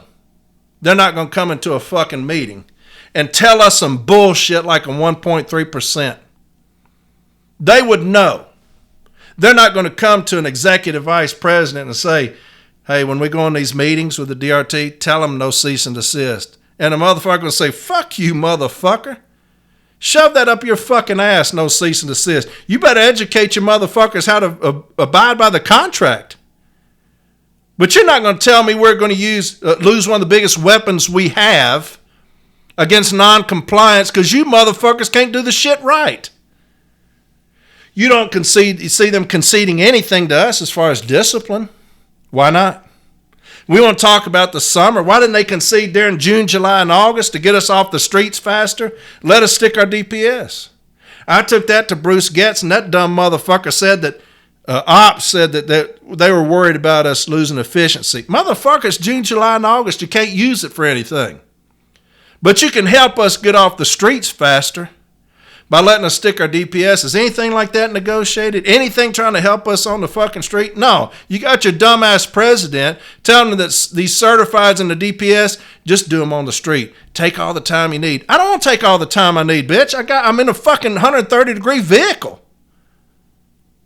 they're not going to come into a fucking meeting and tell us some bullshit like a 1.3%. They would know. They're not going to come to an executive vice president and say, hey, when we go on these meetings with the DRT, tell them no cease and desist. And the motherfucker will say, fuck you, motherfucker. Shove that up your fucking ass, no cease and desist. You better educate your motherfuckers how to abide by the contract. But you're not going to tell me we're going to lose one of the biggest weapons we have against non-compliance because you motherfuckers can't do the shit right. You don't concede. You see them conceding anything to us as far as discipline. Why not? We want to talk about the summer. Why didn't they concede during June, July, and August to get us off the streets faster? Let us stick our DPS. I took that to Bruce Getz, and that dumb motherfucker said that Ops said that they were worried about us losing efficiency. Motherfuckers, June, July, and August, you can't use it for anything. But you can help us get off the streets faster by letting us stick our DPS. Is anything like that negotiated? Anything trying to help us on the fucking street? No. You got your dumbass president telling them that these certifieds in the DPS, just do them on the street. Take all the time you need. I don't want to take all the time I need, bitch. I'm in a fucking 130-degree vehicle.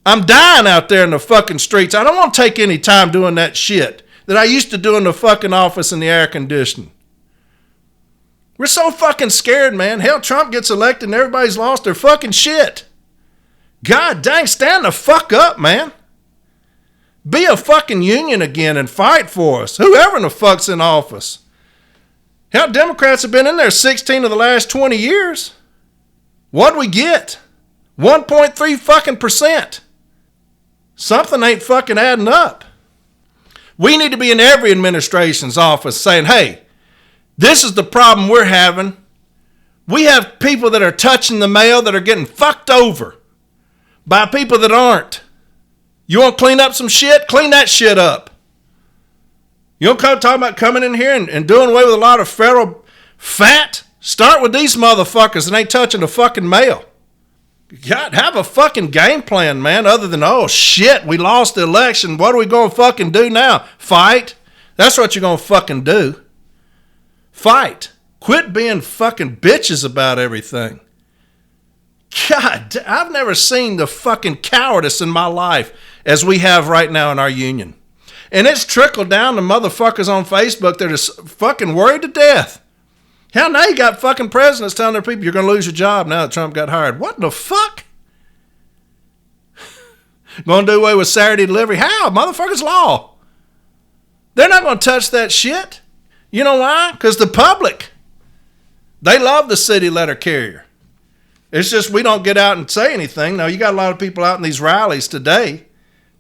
I'm dying out there in the fucking streets. I don't want to take any time doing that shit that I used to do in the fucking office in the air conditioning. We're so fucking scared, man. Hell, Trump gets elected and everybody's lost their fucking shit. God dang, stand the fuck up, man. Be a fucking union again and fight for us. Whoever in the fuck's in office. Hell, Democrats have been in there 16 of the last 20 years. What'd we get? 1.3 fucking percent. Something ain't fucking adding up. We need to be in every administration's office saying, hey, this is the problem we're having. We have people that are touching the mail that are getting fucked over by people that aren't. You want to clean up some shit? Clean that shit up. You don't talk about coming in here and doing away with a lot of federal fat? Start with these motherfuckers that ain't touching the fucking mail. God, have a fucking game plan, man, other than, oh, shit, we lost the election. What are we going to fucking do now? Fight? That's what you're going to fucking do. Fight. Quit being fucking bitches about everything. God, I've never seen the fucking cowardice in my life as we have right now in our union. And it's trickled down to motherfuckers on Facebook that are fucking worried to death. Hell, now you got fucking presidents telling their people you're going to lose your job now that Trump got hired. What the fuck? Going to do away with Saturday delivery? How? Motherfuckers law. They're not going to touch that shit. You know why? Because the public, they love the city letter carrier. It's just we don't get out and say anything. Now, you got a lot of people out in these rallies today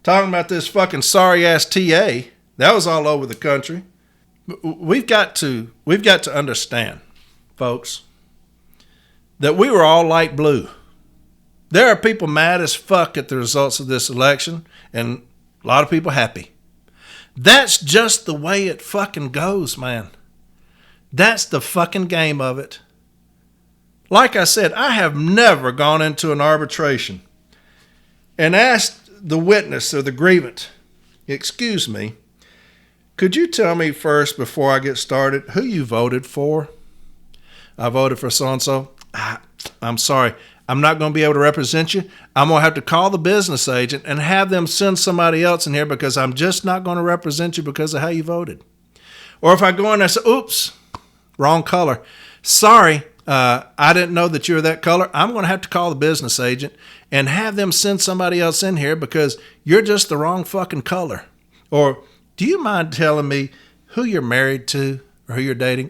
talking about this fucking sorry-ass TA. That was all over the country. We've got to understand, folks, that we were all light blue. There are people mad as fuck at the results of this election, and a lot of people happy. That's just the way it fucking goes, man. That's the fucking game of it. Like I said, I have never gone into an arbitration and asked the witness or the grievant, excuse me, could you tell me first before I get started who you voted for? I voted for so-and-so. I'm sorry. I'm not going to be able to represent you. I'm going to have to call the business agent and have them send somebody else in here because I'm just not going to represent you because of how you voted. Or if I go in there and say, oops, wrong color. Sorry, I didn't know that you were that color. I'm going to have to call the business agent and have them send somebody else in here because you're just the wrong fucking color. Or do you mind telling me who you're married to or who you're dating?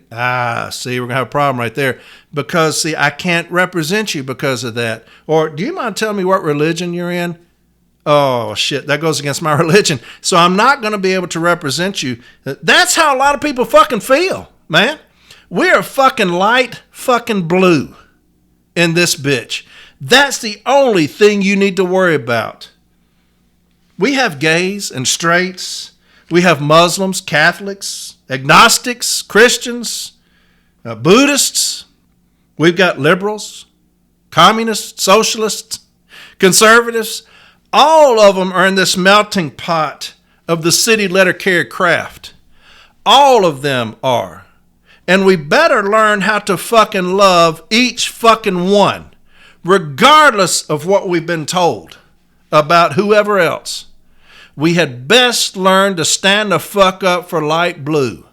See, we're going to have a problem right there because, see, I can't represent you because of that. Or do you mind telling me what religion you're in? Oh, shit, that goes against my religion. So I'm not going to be able to represent you. That's how a lot of people fucking feel, man. We are fucking light fucking blue in this bitch. That's the only thing you need to worry about. We have gays and straights. We have Muslims, Catholics, agnostics, Christians, Buddhists. We've got liberals, communists, socialists, conservatives. All of them are in this melting pot of the city letter carrier craft. All of them are. And we better learn how to fucking love each fucking one, regardless of what we've been told about whoever else. We had best learn to stand the fuck up for light blue.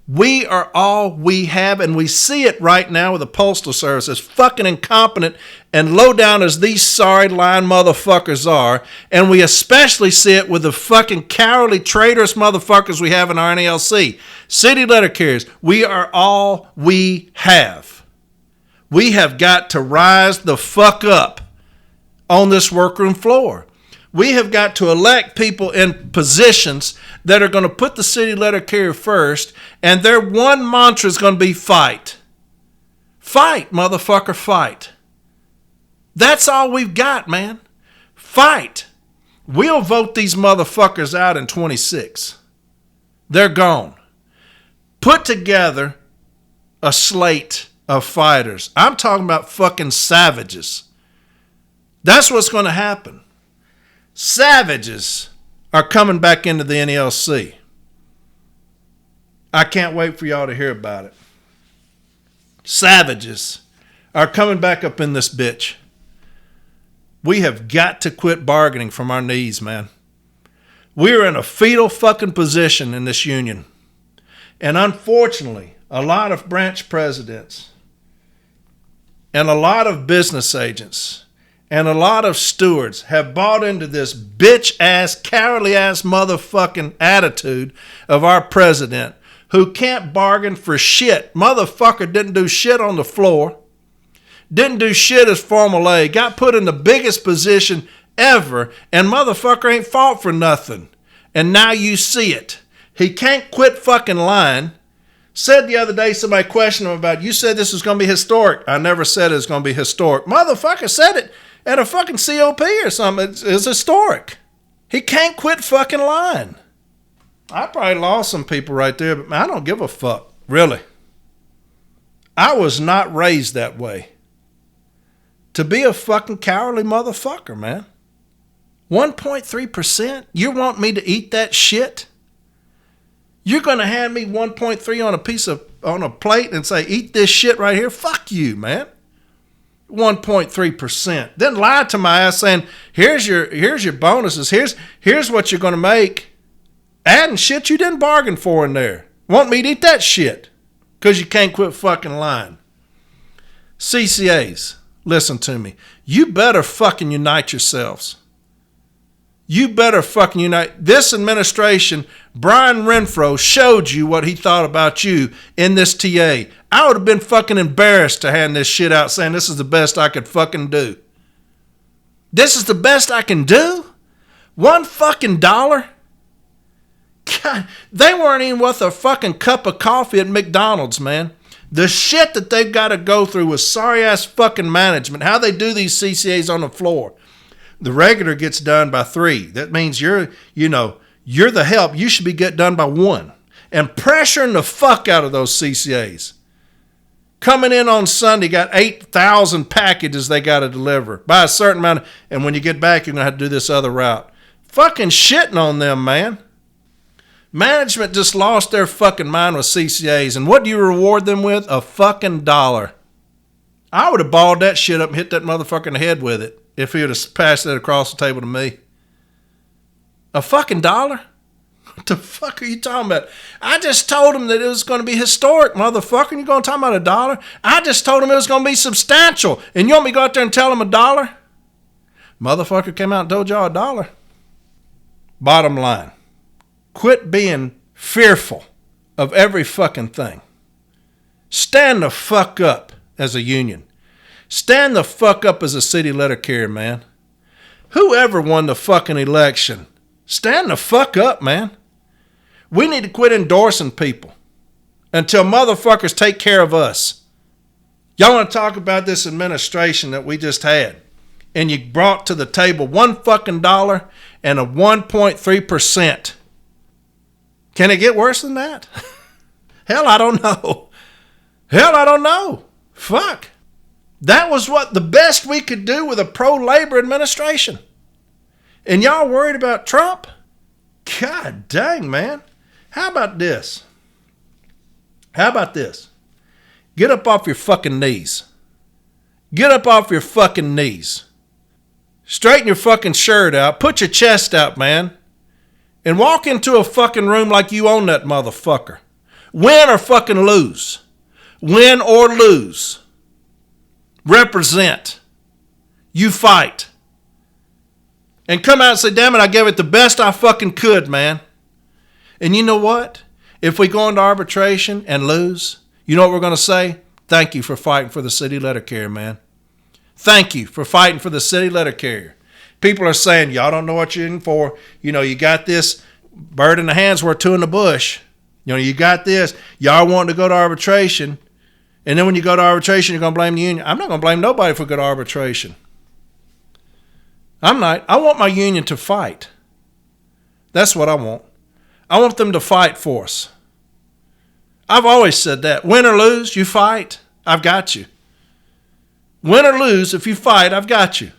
We are all we have, and we see it right now with the Postal Service, as fucking incompetent and low down as these sorry lying motherfuckers are, and we especially see it with the fucking cowardly, traitorous motherfuckers we have in our NALC. City letter carriers, we are all we have. We have got to rise the fuck up on this workroom floor. We have got to elect people in positions that are going to put the city letter carrier first, and their one mantra is going to be fight. Fight, motherfucker, fight. That's all we've got, man. Fight. We'll vote these motherfuckers out in 26. They're gone. Put together a slate of fighters. I'm talking about fucking savages. That's what's going to happen. Savages are coming back into the NALC. I can't wait for y'all to hear about it. Savages are coming back up in this bitch. We have got to quit bargaining from our knees, man. We're in a fetal fucking position in this union. And unfortunately, a lot of branch presidents and a lot of business agents and a lot of stewards have bought into this bitch-ass, cowardly-ass motherfucking attitude of our president who can't bargain for shit. Motherfucker didn't do shit on the floor. Didn't do shit as Formal A. Got put in the biggest position ever, and motherfucker ain't fought for nothing. And now you see it. He can't quit fucking lying. Said the other day, somebody questioned him about, you said this was going to be historic. I never said it was going to be historic. Motherfucker said it at a fucking COP or something. It's historic. He can't quit fucking lying. I probably lost some people right there, but I don't give a fuck. Really. I was not raised that way. To be a fucking cowardly motherfucker, man. 1.3%? You want me to eat that shit? You're going to hand me 1.3 on a piece of on a plate and say, eat this shit right here, fuck you, man. 1.3%. Then lie to my ass saying, here's your bonuses. Here's what you're going to make. Adding shit you didn't bargain for in there. Want me to eat that shit because you can't quit fucking lying. CCAs, listen to me. You better fucking unite yourselves. You better fucking unite. This administration, Brian Renfro showed you what he thought about you in this TA. I would have been fucking embarrassed to hand this shit out saying this is the best I could fucking do. This is the best I can do? $1 fucking dollar? God, they weren't even worth a fucking cup of coffee at McDonald's, man. The shit that they've got to go through with sorry-ass fucking management, how they do these CCAs on the floor. The regular gets done by 3. That means you're the help. You should be get done by 1. And pressuring the fuck out of those CCAs. Coming in on Sunday, got 8,000 packages they got to deliver by a certain amount. And when you get back, you're going to have to do this other route. Fucking shitting on them, man. Management just lost their fucking mind with CCAs. And what do you reward them with? A fucking dollar. I would have balled that shit up and hit that motherfucker in the head with it if he would have passed it across the table to me. A fucking dollar? What the fuck are you talking about? I just told him that it was going to be historic, motherfucker. And you're going to talk about a dollar? I just told him it was going to be substantial. And you want me to go out there and tell him a dollar? Motherfucker came out and told y'all a dollar. Bottom line. Quit being fearful of every fucking thing. Stand the fuck up as a union. Stand the fuck up as a city letter carrier, man. Whoever won the fucking election, stand the fuck up, man. We need to quit endorsing people until motherfuckers take care of us. Y'all want to talk about this administration that we just had, and you brought to the table $1 fucking dollar and a 1.3%. Can it get worse than that? Hell, I don't know. Hell, I don't know. Fuck. That was what the best we could do with a pro-labor administration. And y'all worried about Trump? God dang, man. How about this? How about this? Get up off your fucking knees. Get up off your fucking knees. Straighten your fucking shirt out. Put your chest out, man. And walk into a fucking room like you own that motherfucker. Win or fucking lose. Win or lose. Represent. You fight. And come out and say, damn it, I gave it the best I fucking could, man. And you know what? If we go into arbitration and lose, you know what we're going to say? Thank you for fighting for the city letter carrier, man. Thank you for fighting for the city letter carrier. People are saying, y'all don't know what you're in for. You know, you got this bird in the hand's worth 2 in the bush. You know, you got this. Y'all want to go to arbitration. And then when you go to arbitration, you're going to blame the union. I'm not going to blame nobody if we go to arbitration. I'm not. I want my union to fight. That's what I want. I want them to fight for us. I've always said that. Win or lose, you fight. I've got you. Win or lose, if you fight, I've got you.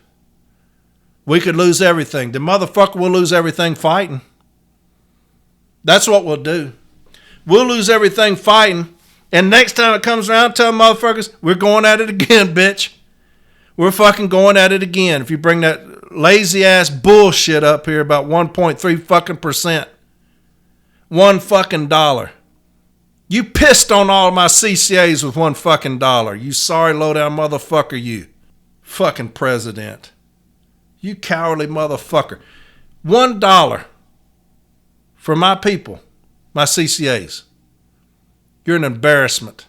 We could lose everything. The motherfucker will lose everything fighting. That's what we'll do. We'll lose everything fighting. And next time it comes around, tell motherfuckers, we're going at it again, bitch. We're fucking going at it again. If you bring that lazy ass bullshit up here about 1.3 fucking percent. $1 fucking dollar. You pissed on all my CCAs with $1 fucking dollar. You sorry low down motherfucker, you. Fucking president. You cowardly motherfucker. $1 for my people, my CCAs. You're an embarrassment.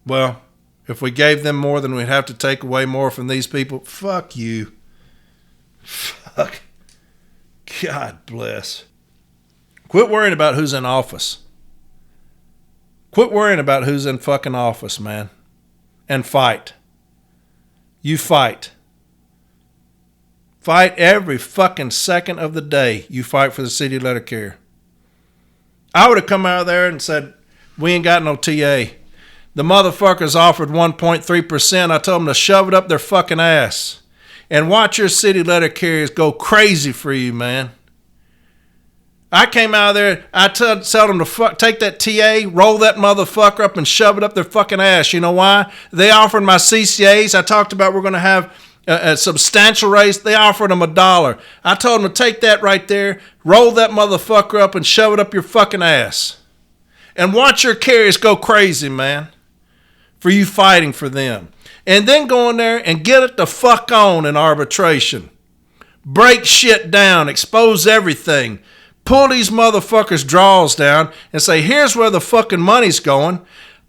Well, if we gave them more, then we'd have to take away more from these people. Fuck you. Fuck. God bless. Quit worrying about who's in office. Quit worrying about who's in fucking office, man. And fight. You fight. Fight every fucking second of the day. You fight for the city letter carrier. I would have come out there and said, we ain't got no TA. The motherfuckers offered 1.3%. I told them to shove it up their fucking ass. And watch your city letter carriers go crazy for you, man. I came out of there, I tell them to take that TA, roll that motherfucker up and shove it up their fucking ass. You know why? They offered my CCAs. I talked about we're going to have a substantial raise. They offered them $1. I told them to take that right there, roll that motherfucker up and shove it up your fucking ass. And watch your carriers go crazy, man, for you fighting for them. And then go in there and get it the fuck on in arbitration. Break shit down, expose everything. Pull these motherfuckers' draws down and say, here's where the fucking money's going.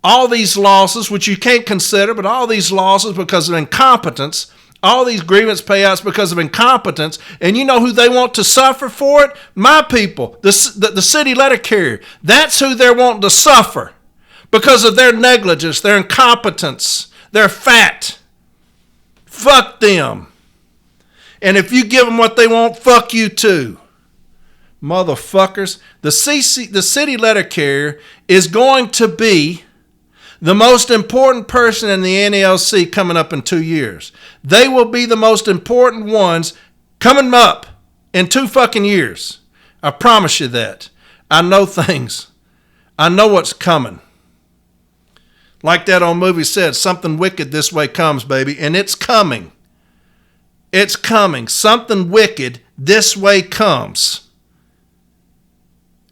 All these losses, which you can't consider, but all these losses because of incompetence, all these grievance payouts because of incompetence, and you know who they want to suffer for it? My people, the city letter carrier. That's who they're wanting to suffer because of their negligence, their incompetence, their fat. Fuck them. And if you give them what they want, fuck you too. Motherfuckers. The city letter carrier is going to be the most important person in the NALC coming up in 2 years. They will be the most important ones coming up in 2 fucking years. I promise you that. I know things. I know what's coming. Like that old movie said, something wicked this way comes, baby. And it's coming. It's coming. Something wicked this way comes.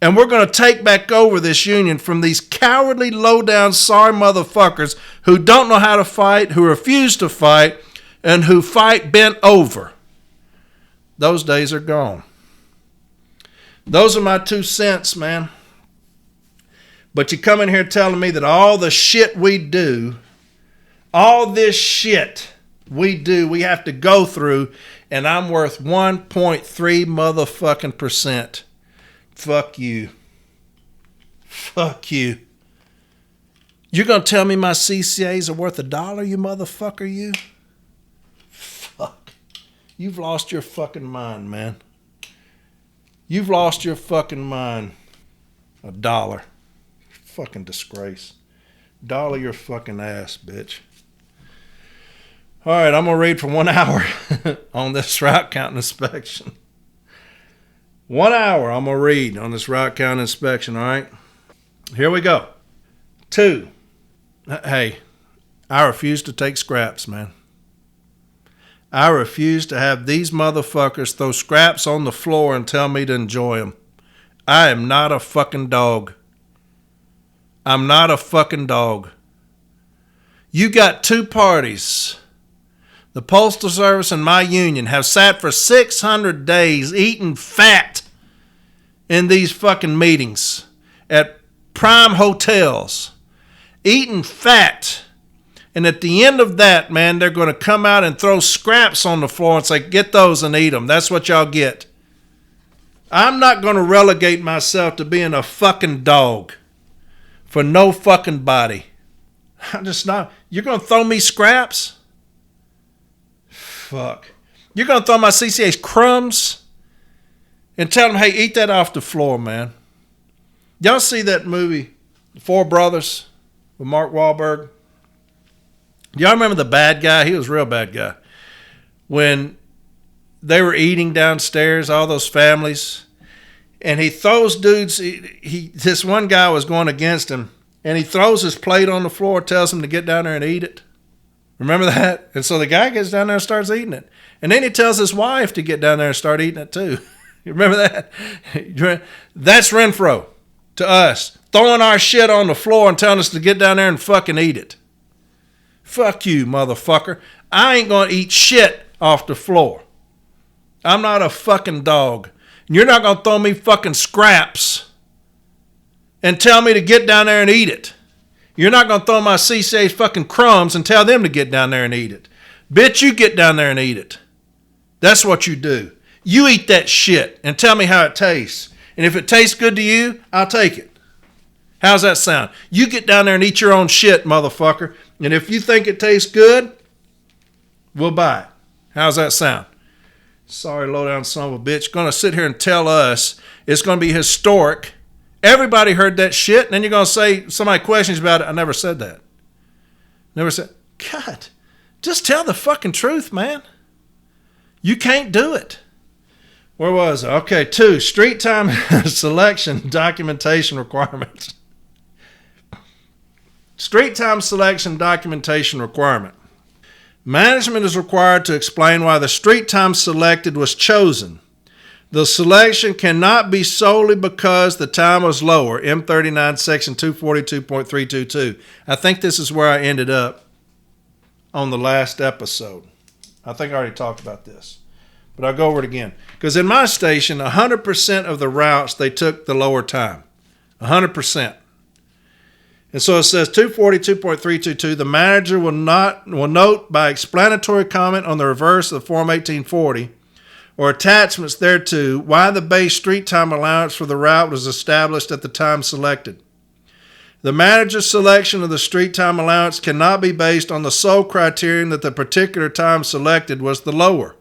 And we're going to take back over this union from these cowardly, low-down, sorry motherfuckers who don't know how to fight, who refuse to fight, and who fight bent over. Those days are gone. Those are my 2 cents, man. But you come in here telling me that all the shit we do, all this shit we do, we have to go through, and I'm worth 1.3 motherfucking percent. Fuck you. Fuck you. You're going to tell me my CCAs are worth $1, you motherfucker, you? Fuck. You've lost your fucking mind, man. You've lost your fucking mind. $1. Fucking disgrace. $1 your fucking ass, bitch. All right, I'm going to read for 1 hour on this route count inspection. 1 hour I'm going to read on this route count inspection, all right? Here we go. 2. Hey, I refuse to take scraps, man. I refuse to have these motherfuckers throw scraps on the floor and tell me to enjoy them. I am not a fucking dog. I'm not a fucking dog. You got 2 parties. The Postal Service and my union have sat for 600 days eating fat in these fucking meetings at prime hotels. Eating fat. And at the end of that, man, they're going to come out and throw scraps on the floor and say, get those and eat them. That's what y'all get. I'm not going to relegate myself to being a fucking dog for no fucking body. I'm just not. You're going to throw me scraps? Fuck. You're going to throw my CCAs crumbs and tell them, hey, eat that off the floor, man. Y'all see that movie, Four Brothers, with Mark Wahlberg? Y'all remember the bad guy? He was a real bad guy. When they were eating downstairs, all those families, and he throws dudes, this one guy was going against him, and he throws his plate on the floor, tells him to get down there and eat it. Remember that? And so the guy gets down there and starts eating it. And then he tells his wife to get down there and start eating it too. You remember that? That's Renfro to us. Throwing our shit on the floor and telling us to get down there and fucking eat it. Fuck you, motherfucker. I ain't going to eat shit off the floor. I'm not a fucking dog. You're not going to throw me fucking scraps and tell me to get down there and eat it. You're not going to throw my CCA's fucking crumbs and tell them to get down there and eat it. Bitch, you get down there and eat it. That's what you do. You eat that shit and tell me how it tastes. And if it tastes good to you, I'll take it. How's that sound? You get down there and eat your own shit, motherfucker. And if you think it tastes good, we'll buy it. How's that sound? Sorry, low-down son of a bitch. Going to sit here and tell us it's going to be historic. Everybody heard that shit, and then you're going to say, somebody questions about it. I never said that. Never said, God, just tell the fucking truth, man. You can't do it. Where was I? Okay, 2, street time selection documentation requirements. Street time selection documentation requirement. Management is required to explain why the street time selected was chosen. The selection cannot be solely because the time was lower. M39 section 242.322. I think this is where I ended up on the last episode. I think I already talked about this, but I'll go over it again. Because in my station, 100% of the routes, they took the lower time. 100%. And so it says 242.322, the manager will note by explanatory comment on the reverse of the Form 1840 or attachments thereto why the base street time allowance for the route was established at the time selected. The manager's selection of the street time allowance cannot be based on the sole criterion that the particular time selected was the lower.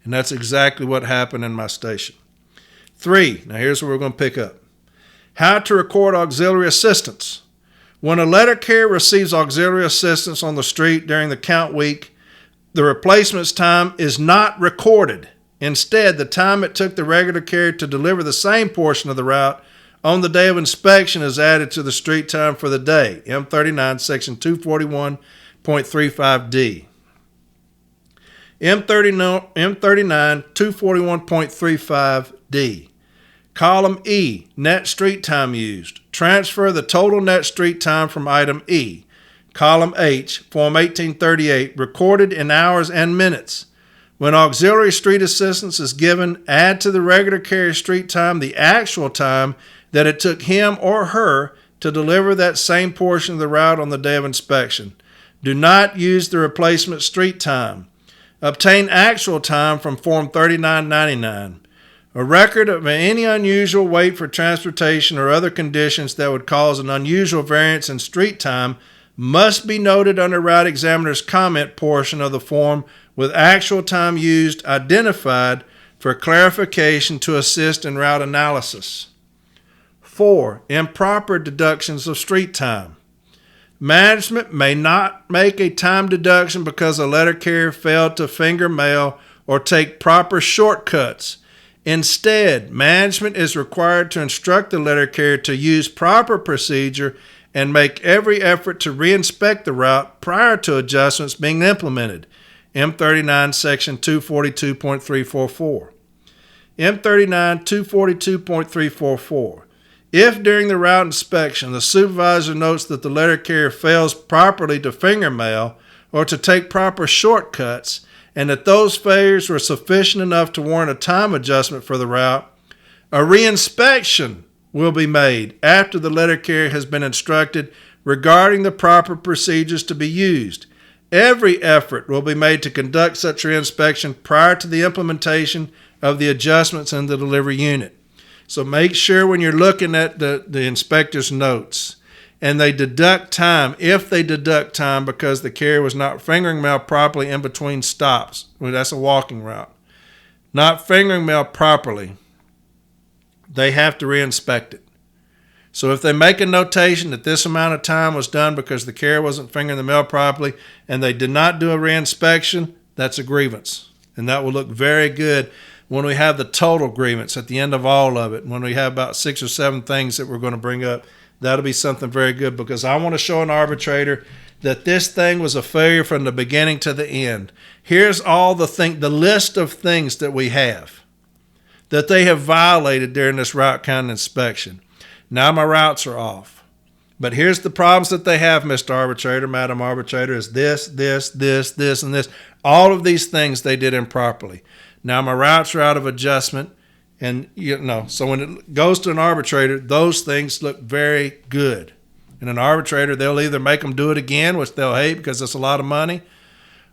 And that's exactly what happened in my station. 3, now here's where we're going to pick up. How to record auxiliary assistance. When a letter carrier receives auxiliary assistance on the street during the count week, the replacement's time is not recorded. Instead, the time it took the regular carrier to deliver the same portion of the route on the day of inspection is added to the street time for the day. M39 section 241.35D. M39 241.35D. Column E, net street time used. Transfer the total net street time from item E. Column H, Form 1838, recorded in hours and minutes. When auxiliary street assistance is given, add to the regular carrier street time the actual time that it took him or her to deliver that same portion of the route on the day of inspection. Do not use the replacement street time. Obtain actual time from Form 3999. A record of any unusual wait for transportation or other conditions that would cause an unusual variance in street time must be noted under route examiner's comment portion of the form with actual time used identified for clarification to assist in route analysis. 4. Improper deductions of street time. Management may not make a time deduction because a letter carrier failed to finger mail or take proper shortcuts. Instead, management is required to instruct the letter carrier to use proper procedure and make every effort to reinspect the route prior to adjustments being implemented. M39 section 242.344. M39 242.344. If during the route inspection the supervisor notes that the letter carrier fails properly to finger mail or to take proper shortcuts, and that those failures were sufficient enough to warrant a time adjustment for the route, a reinspection will be made after the letter carrier has been instructed regarding the proper procedures to be used. Every effort will be made to conduct such reinspection prior to the implementation of the adjustments in the delivery unit. So make sure when you're looking at the inspector's notes and they deduct time, if they deduct time because the carrier was not fingering mail properly in between stops, well, that's a walking route, not fingering mail properly, they have to reinspect it. So if they make a notation that this amount of time was done because the carrier wasn't fingering the mail properly and they did not do a reinspection, that's a grievance. And that will look very good when we have the total grievance at the end of all of it. When we have about 6 or 7 things that we're going to bring up, that'll be something very good because I want to show an arbitrator that this thing was a failure from the beginning to the end. Here's all the list of things that we have that they have violated during this route count inspection. Now my routes are off. But here's the problems that they have, Mr. Arbitrator, Madam Arbitrator, is this, and this. All of these things they did improperly. Now my routes are out of adjustment. And, so when it goes to an arbitrator, those things look very good. And an arbitrator, they'll either make them do it again, which they'll hate because it's a lot of money,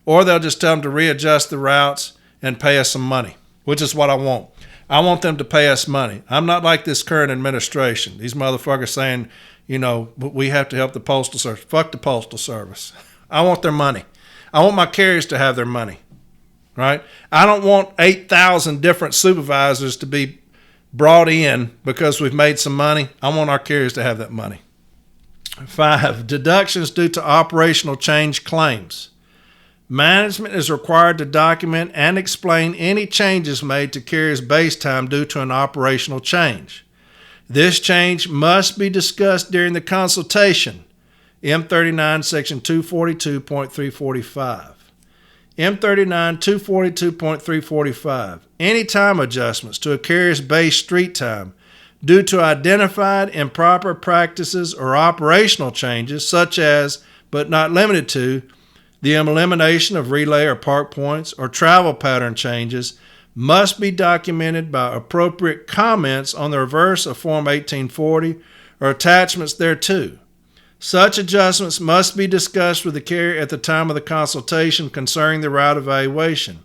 or they'll just tell them to readjust the routes and pay us some money, which is what I want. I want them to pay us money. I'm not like this current administration. These motherfuckers saying, we have to help the Postal Service. Fuck the Postal Service. I want their money. I want my carriers to have their money. Right? I don't want 8,000 different supervisors to be brought in because we've made some money. I want our carriers to have that money. 5, deductions due to operational change claims. Management is required to document and explain any changes made to carrier's base time due to an operational change. This change must be discussed during the consultation. M39 Section 242.345. M39 242.345. Any time adjustments to a carrier's base street time due to identified improper practices or operational changes, such as, but not limited to, the elimination of relay or park points or travel pattern changes, must be documented by appropriate comments on the reverse of Form 1840 or attachments thereto. Such adjustments must be discussed with the carrier at the time of the consultation concerning the route evaluation.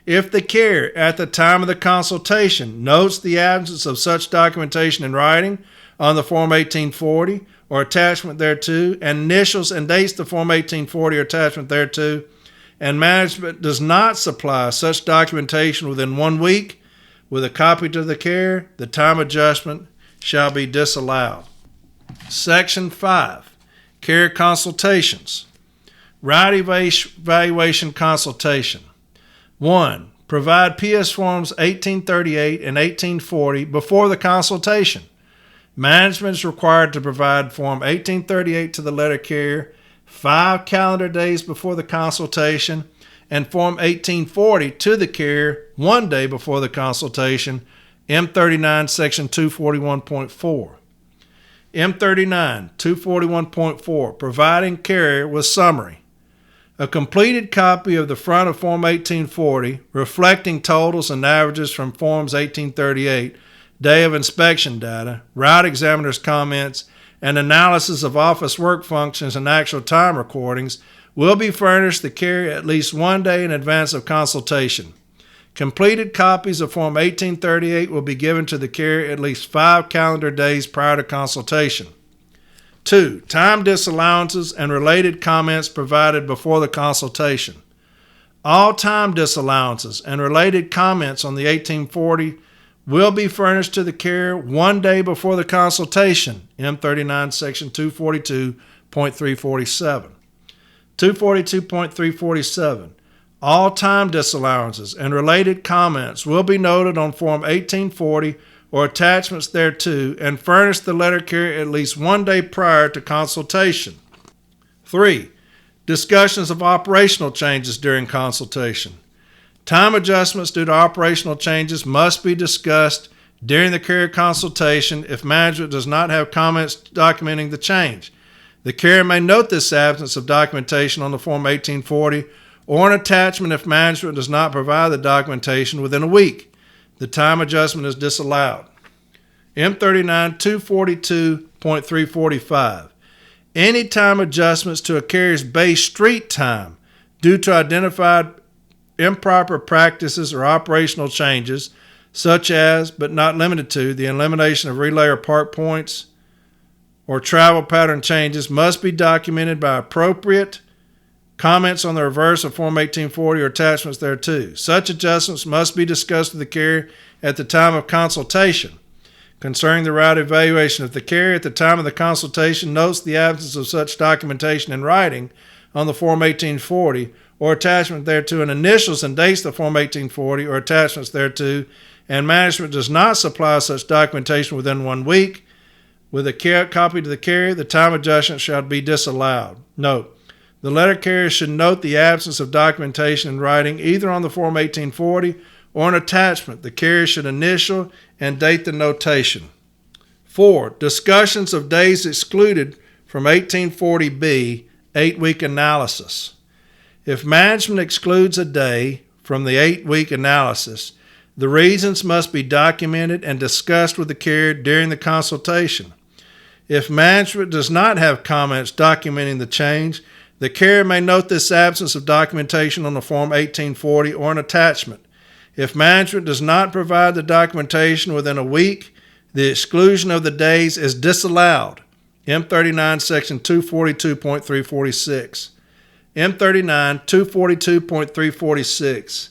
If the carrier at the time of the consultation notes the absence of such documentation in writing on the Form 1840 or attachment thereto, and initials and dates the Form 1840 or attachment thereto, and management does not supply such documentation within 1 week with a copy to the carrier, the time adjustment shall be disallowed. Section 5. Carrier consultations. Route evaluation consultation. 1. Provide PS Forms 1838 and 1840 before the consultation. Management is required to provide Form 1838 to the letter carrier 5 calendar days before the consultation, and Form 1840 to the carrier 1 day before the consultation, M39 Section 241.4. M39 241.4, providing carrier with summary. A completed copy of the front of Form 1840, reflecting totals and averages from Forms 1838, day of inspection data, route examiner's comments, and analysis of office work functions and actual time recordings, will be furnished the carrier at least 1 day in advance of consultation. Completed copies of Form 1838 will be given to the carrier at least 5 calendar days prior to consultation. 2. Time disallowances and related comments provided before the consultation. All time disallowances and related comments on the 1840 will be furnished to the carrier 1 day before the consultation, M39 Section 242.347. 242.347. All time disallowances and related comments will be noted on Form 1840 or attachments thereto and furnish the letter carrier at least 1 day prior to consultation. 3. Discussions of operational changes during consultation. Time adjustments due to operational changes must be discussed during the carrier consultation if management does not have comments documenting the change. The carrier may note this absence of documentation on the Form 1840 or an attachment if management does not provide the documentation within a week. The time adjustment is disallowed. M39 242.345. Any time adjustments to a carrier's base street time due to identified improper practices or operational changes, such as, but not limited to, the elimination of relay or park points or travel pattern changes, must be documented by appropriate comments on the reverse of Form 1840 or attachments thereto. Such adjustments must be discussed with the carrier at the time of consultation. Concerning the route evaluation, if the carrier at the time of the consultation notes the absence of such documentation in writing on the Form 1840 or attachment thereto, and initials and dates the Form 1840 or attachments thereto, and management does not supply such documentation within 1 week with a copy to the carrier, the time adjustment shall be disallowed. Note: the letter carrier should note the absence of documentation in writing either on the Form 1840 or an attachment. The carrier should initial and date the notation. 4. Discussions of days excluded from 1840B 8-week analysis. If management excludes a day from the 8-week analysis, the reasons must be documented and discussed with the carrier during the consultation. If management does not have comments documenting the change, the carrier may note this absence of documentation on the Form 1840 or an attachment. If management does not provide the documentation within a week, the exclusion of the days is disallowed. M39 Section 242.346. M39 242.346.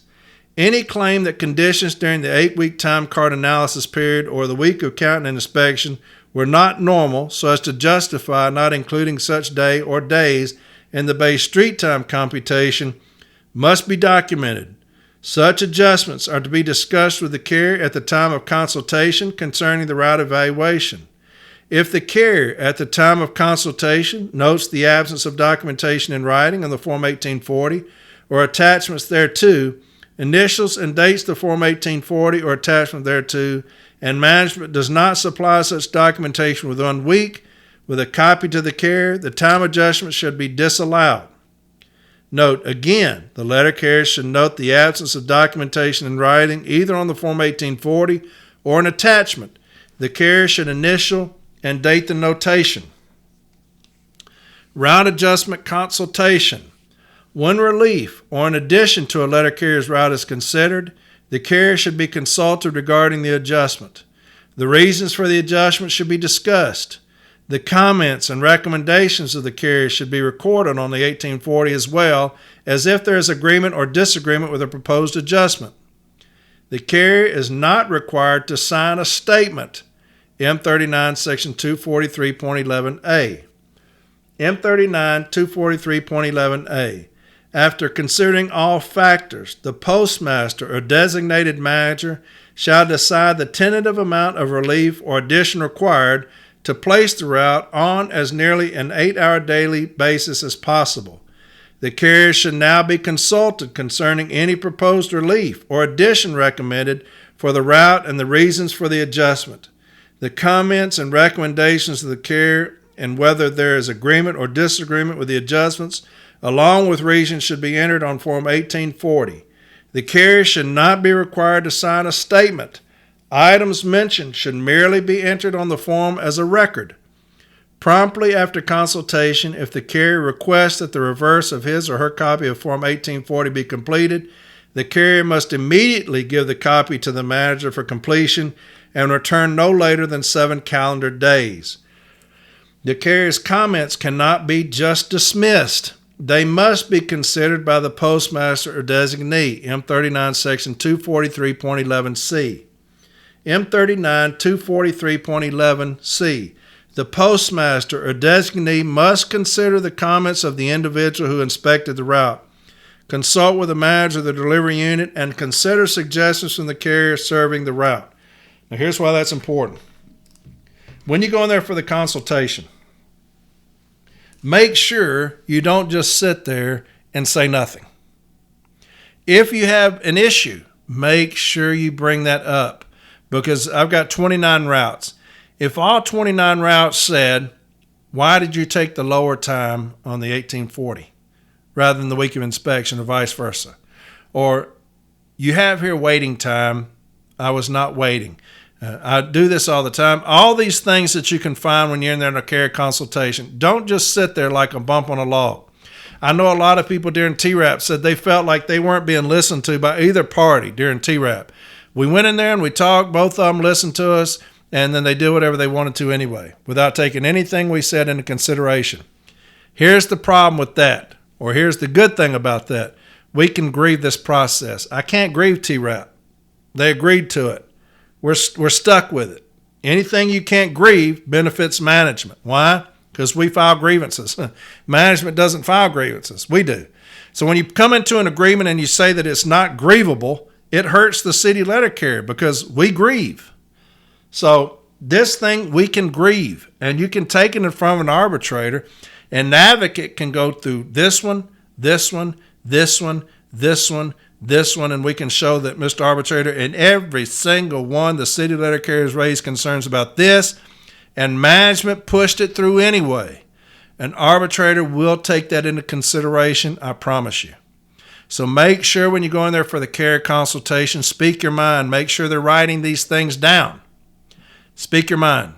Any claim that conditions during the 8-week time card analysis period or the week of counting and inspection were not normal so as to justify not including such day or days in the base street time computation must be documented. Such adjustments are to be discussed with the carrier at the time of consultation concerning the route evaluation. If the carrier at the time of consultation notes the absence of documentation in writing on the Form 1840 or attachments thereto, initials and dates the Form 1840 or attachment thereto, and management does not supply such documentation within 1 week with a copy to the carrier, the time adjustment should be disallowed. Note again, the letter carrier should note the absence of documentation in writing either on the Form 1840 or an attachment. The carrier should initial and date the notation. Route adjustment consultation. When relief or in addition to a letter carrier's route is considered, the carrier should be consulted regarding the adjustment. The reasons for the adjustment should be discussed. The comments and recommendations of the carrier should be recorded on the 1840 as well as if there is agreement or disagreement with a proposed adjustment. The carrier is not required to sign a statement. M39 section 243.11a. M39 243.11a. After considering all factors, the postmaster or designated manager shall decide the tentative amount of relief or addition required to place the route on as nearly an 8-hour daily basis as possible. The carrier should now be consulted concerning any proposed relief or addition recommended for the route and the reasons for the adjustment. The comments and recommendations of the carrier and whether there is agreement or disagreement with the adjustments, along with reasons, should be entered on Form 1840. The carrier should not be required to sign a statement. Items mentioned should merely be entered on the form as a record. Promptly after consultation, if the carrier requests that the reverse of his or her copy of Form 1840 be completed, the carrier must immediately give the copy to the manager for completion and return no later than 7 calendar days. The carrier's comments cannot be just dismissed. They must be considered by the postmaster or designee, M39 section 243.11c. M39 243.11c. The postmaster or designee must consider the comments of the individual who inspected the route, consult with the manager of the delivery unit, and consider suggestions from the carrier serving the route. Now here's why that's important. When you go in there for the consultation, make sure you don't just sit there and say nothing. If you have an issue, make sure you bring that up, because I've got 29 routes. If all 29 routes said, why did you take the lower time on the 1840 rather than the week of inspection, or vice versa? Or you have here waiting time, I was not waiting. I do this all the time. All these things that you can find when you're in there in a carrier consultation, don't just sit there like a bump on a log. I know a lot of people during TRAP said they felt like they weren't being listened to by either party during TRAP. We went in there and we talked, both of them listened to us, and then they did whatever they wanted to anyway, without taking anything we said into consideration. Here's the problem with that, or here's the good thing about that. We can grieve this process. I can't grieve TRAP. They agreed to it. We're stuck with it. Anything you can't grieve benefits management. Why? Because we file grievances. Management doesn't file grievances. We do. So when you come into an agreement and you say that it's not grievable, it hurts the city letter carrier because we grieve. So this thing we can grieve, and you can take it in front of an arbitrator, and the advocate can go through this one, this one, this one, this one, this one, and we can show that, Mr. Arbitrator, in every single one, the city letter carriers raised concerns about this, and management pushed it through anyway. An arbitrator will take that into consideration, I promise you. So make sure when you go in there for the carrier consultation, speak your mind. Make sure they're writing these things down. Speak your mind.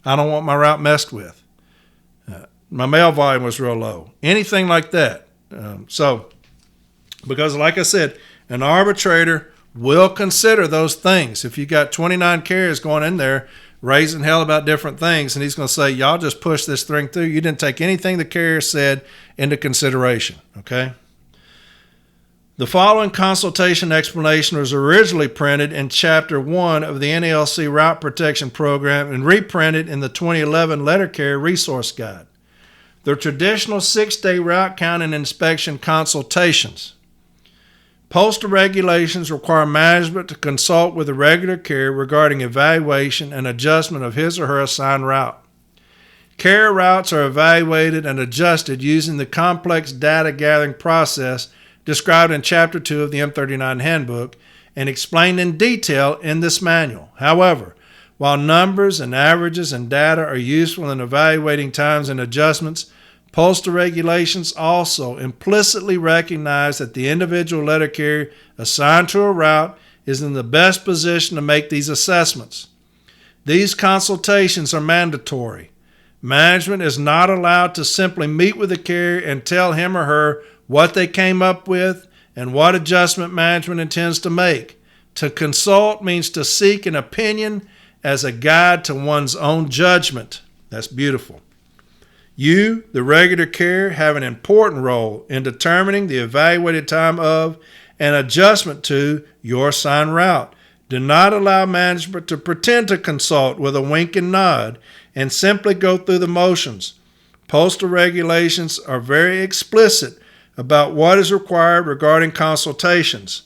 I don't want my route messed with. My mail volume was real low. Anything like that. Because like I said, an arbitrator will consider those things. If you got 29 carriers going in there raising hell about different things, and he's going to say, y'all just push this thing through. You didn't take anything the carrier said into consideration, okay? The following consultation explanation was originally printed in Chapter 1 of the NALC Route Protection Program and reprinted in the 2011 Letter Carrier Resource Guide. The traditional 6-day route count and inspection consultations. Postal regulations require management to consult with the regular carrier regarding evaluation and adjustment of his or her assigned route. Carrier routes are evaluated and adjusted using the complex data gathering process described in Chapter 2 of the M39 Handbook and explained in detail in this manual. However, while numbers and averages and data are useful in evaluating times and adjustments, postal regulations also implicitly recognize that the individual letter carrier assigned to a route is in the best position to make these assessments. These consultations are mandatory. Management is not allowed to simply meet with the carrier and tell him or her what they came up with and what adjustment management intends to make. To consult means to seek an opinion as a guide to one's own judgment. That's beautiful. You, the regular carrier, have an important role in determining the evaluated time of and adjustment to your assigned route. Do not allow management to pretend to consult with a wink and nod and simply go through the motions. Postal regulations are very explicit about what is required regarding consultations.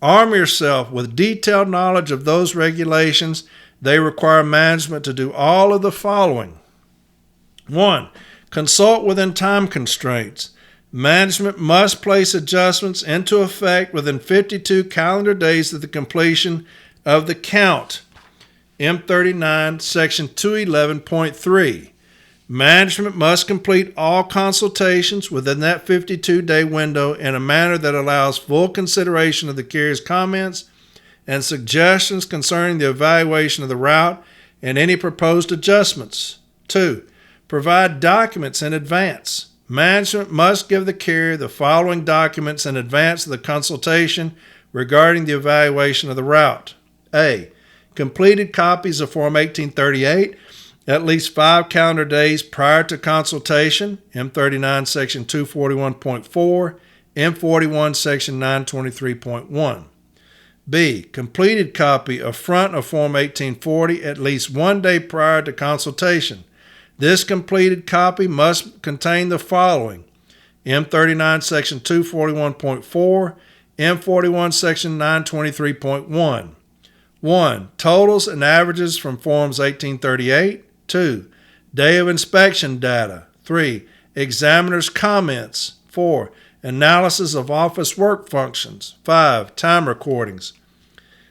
Arm yourself with detailed knowledge of those regulations. They require management to do all of the following. 1. Consult within time constraints. Management must place adjustments into effect within 52 calendar days of the completion of the count. M39, Section 211.3. Management must complete all consultations within that 52-day window in a manner that allows full consideration of the carrier's comments and suggestions concerning the evaluation of the route and any proposed adjustments. 2. Provide documents in advance. Management must give the carrier the following documents in advance of the consultation regarding the evaluation of the route. A. Completed copies of Form 1838 at least 5 calendar days prior to consultation, M39 Section 241.4, M41 Section 923.1. B. Completed copy of front of Form 1840 at least 1 day prior to consultation. This completed copy must contain the following: M39 Section 241.4, M41 Section 923.1. 1. Totals and averages from Forms 1838. 2. Day of inspection data. 3. Examiner's comments. 4. Analysis of office work functions. 5. Time recordings.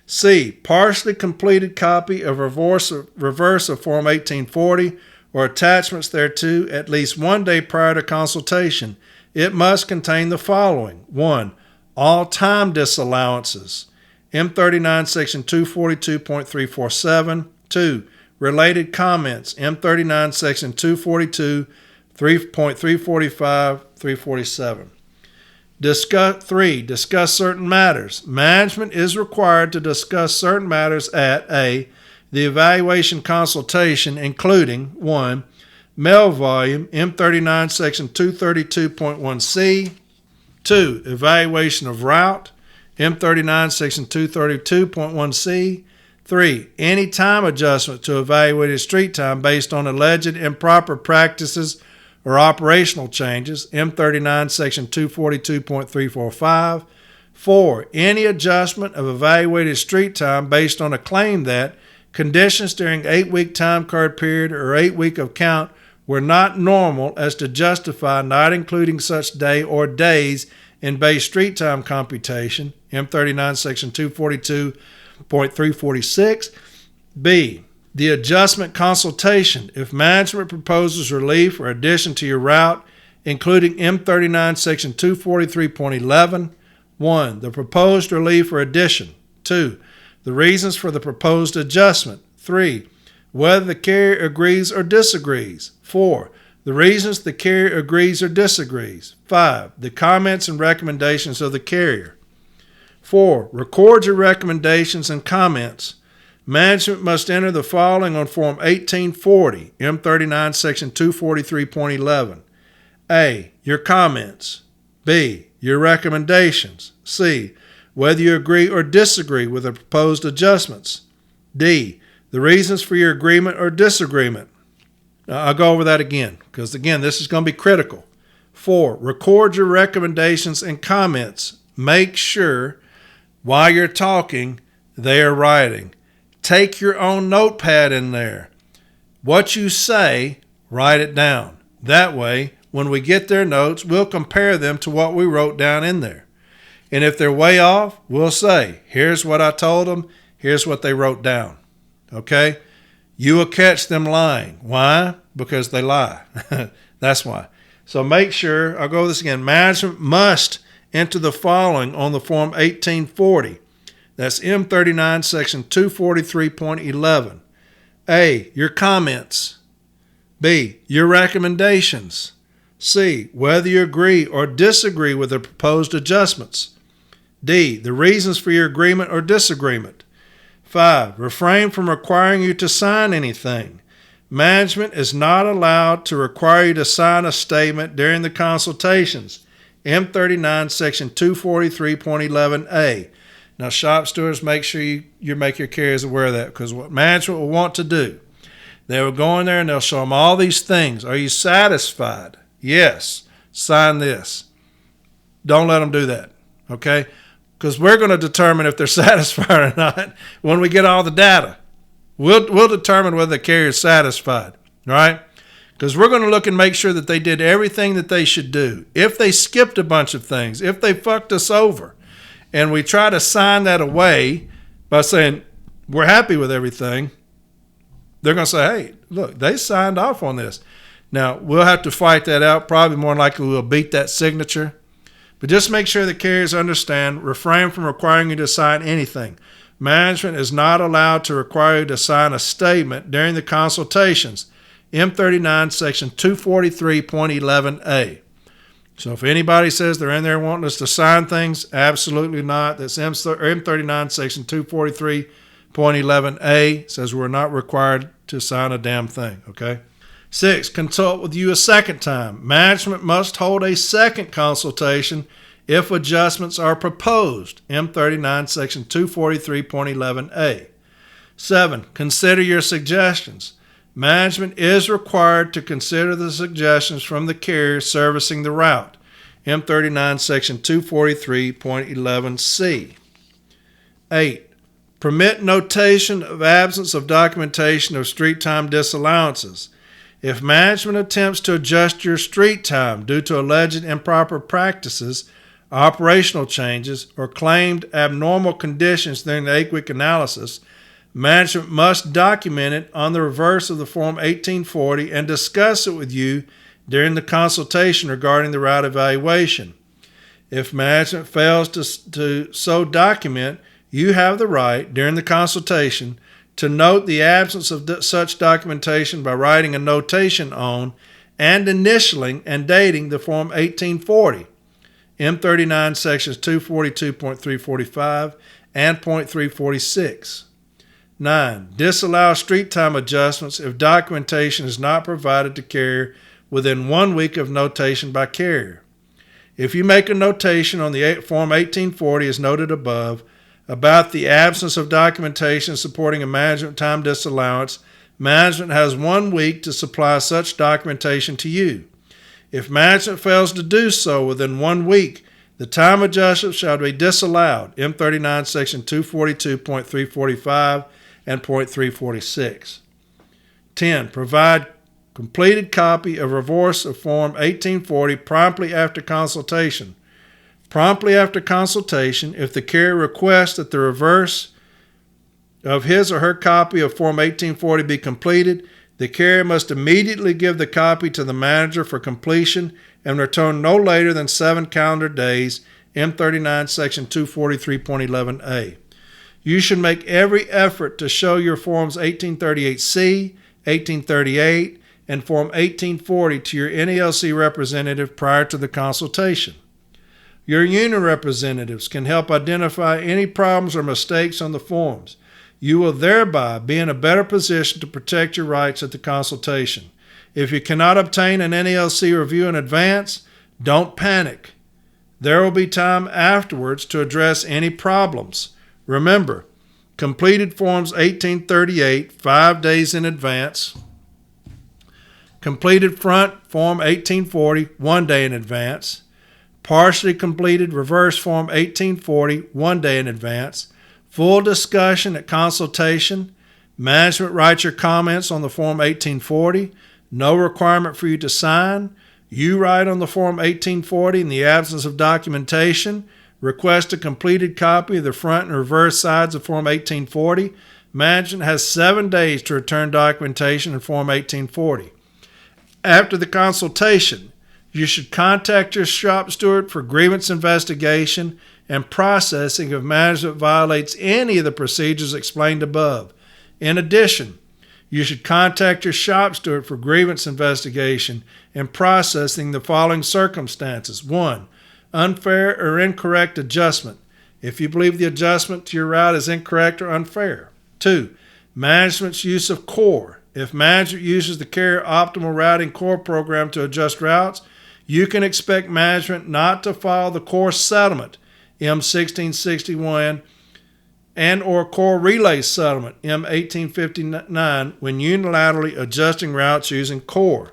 C. Partially completed copy of reverse of Form 1840 or attachments thereto at least 1 day prior to consultation. It must contain the following: 1. All time disallowances. M39 Section 242.347. 2. Related comments. M39 Section 242, 3.345, 347. 3. Discuss certain matters. Management is required to discuss certain matters at A. The evaluation consultation, including 1. Mail volume, M39 Section 232.1c. 2. Evaluation of route, M39 Section 232.1c. 3. Any time adjustment to evaluated street time based on alleged improper practices or operational changes, M39 Section 242.345. 4. Any adjustment of evaluated street time based on a claim that conditions during 8-week time card period or 8-week of count were not normal as to justify not including such day or days in base street time computation, M39 Section 242.346. B. The adjustment consultation. If management proposes relief or addition to your route, including M39 Section 243.11. 1. The proposed relief or addition. 2. The reasons for the proposed adjustment. 3. Whether the carrier agrees or disagrees. 4. The reasons the carrier agrees or disagrees. 5. The comments and recommendations of the carrier. 4. Record your recommendations and comments. Management must enter the following on Form 1840, M39 Section 243.11. A. Your comments. B. Your recommendations. C. Whether you agree or disagree with the proposed adjustments. D. The reasons for your agreement or disagreement. I'll go over that again because, again, this is going to be critical. 4, record your recommendations and comments. Make sure while you're talking, they are writing. Take your own notepad in there. What you say, write it down. That way, when we get their notes, we'll compare them to what we wrote down in there. And if they're way off, we'll say, here's what I told them, here's what they wrote down. Okay? You will catch them lying. Why? Because they lie. That's why. So make sure, I'll go over this again. Management must enter the following on the Form 1840. That's M39, Section 243.11. A, your comments. B, your recommendations. C, whether you agree or disagree with the proposed adjustments. D, the reasons for your agreement or disagreement. 5, refrain from requiring you to sign anything. Management is not allowed to require you to sign a statement during the consultations. M39, Section 243.11a. Now, shop stewards, make sure you make your carriers aware of that, because what management will want to do, they will go in there and they'll show them all these things. Are you satisfied? Yes. Sign this. Don't let them do that, okay? Because we're going to determine if they're satisfied or not when we get all the data. We'll determine whether the carrier is satisfied, right? Because we're going to look and make sure that they did everything that they should do. If they skipped a bunch of things, if they fucked us over, and we try to sign that away by saying, we're happy with everything, they're going to say, hey, look, they signed off on this. Now, we'll have to fight that out. Probably more likely we'll beat that signature. But just make sure the carriers understand, refrain from requiring you to sign anything. Management is not allowed to require you to sign a statement during the consultations. M39, Section 243.11a. So if anybody says they're in there wanting us to sign things, absolutely not. That's M39, Section 243.11a says we're not required to sign a damn thing, okay? 6, consult with you a second time. Management must hold a second consultation if adjustments are proposed. M39, Section 243.11a. 7, consider your suggestions. Management is required to consider the suggestions from the carrier servicing the route. M39, Section 243.11c. 8, permit notation of absence of documentation of street time disallowances. If management attempts to adjust your street time due to alleged improper practices, operational changes, or claimed abnormal conditions during the 8-week analysis, management must document it on the reverse of the Form 1840 and discuss it with you during the consultation regarding the route evaluation. If management fails to so document, you have the right, during the consultation, to note the absence of such documentation by writing a notation on and initialing and dating the Form 1840. M39 Sections 242.345 and .346. 9. Disallow street time adjustments if documentation is not provided to carrier within 1 week of notation by carrier. If you make a notation on the Form 1840 as noted above about the absence of documentation supporting a management time disallowance, management has 1 week to supply such documentation to you. If management fails to do so within 1 week, the time adjustment shall be disallowed. M39 Section 242.345 and .346. 10. Provide completed copy of reverse of Form 1840 promptly after consultation. Promptly after consultation, if the carrier requests that the reverse of his or her copy of Form 1840 be completed, the carrier must immediately give the copy to the manager for completion and return no later than 7 calendar days. M39 Section 243.11a. You should make every effort to show your Forms 1838C, 1838, and Form 1840 to your NALC representative prior to the consultation. Your union representatives can help identify any problems or mistakes on the forms. You will thereby be in a better position to protect your rights at the consultation. If you cannot obtain an NALC review in advance, don't panic. There will be time afterwards to address any problems. Remember, completed Forms 1838 5 days in advance Completed front, Form 1840, 1 day in advance. Partially completed reverse, Form 1840, 1 day in advance. Full discussion at consultation. Management writes your comments on the Form 1840. No requirement for you to sign. You write on the Form 1840 in the absence of documentation. Request a completed copy of the front and reverse sides of Form 1840. Management has 7 days to return documentation in Form 1840. After the consultation, you should contact your shop steward for grievance investigation and processing if management violates any of the procedures explained above. In addition, you should contact your shop steward for grievance investigation and processing the following circumstances. 1. Unfair or incorrect adjustment, if you believe the adjustment to your route is incorrect or unfair. 2. Management's use of CORE. If management uses the Carrier Optimal Routing CORE program to adjust routes, you can expect management not to file the CORE settlement, M1661, and or CORE relay settlement, M1859, when unilaterally adjusting routes using CORE.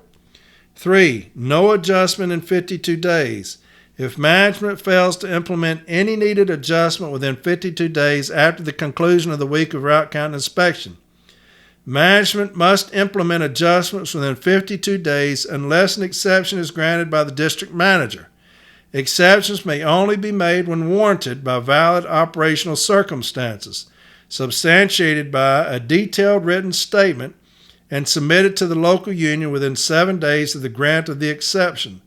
3. No adjustment in 52 days. If management fails to implement any needed adjustment within 52 days after the conclusion of the week of route count inspection, management must implement adjustments within 52 days unless an exception is granted by the district manager. Exceptions may only be made when warranted by valid operational circumstances, substantiated by a detailed written statement and submitted to the local union within 7 days of the grant of the exception.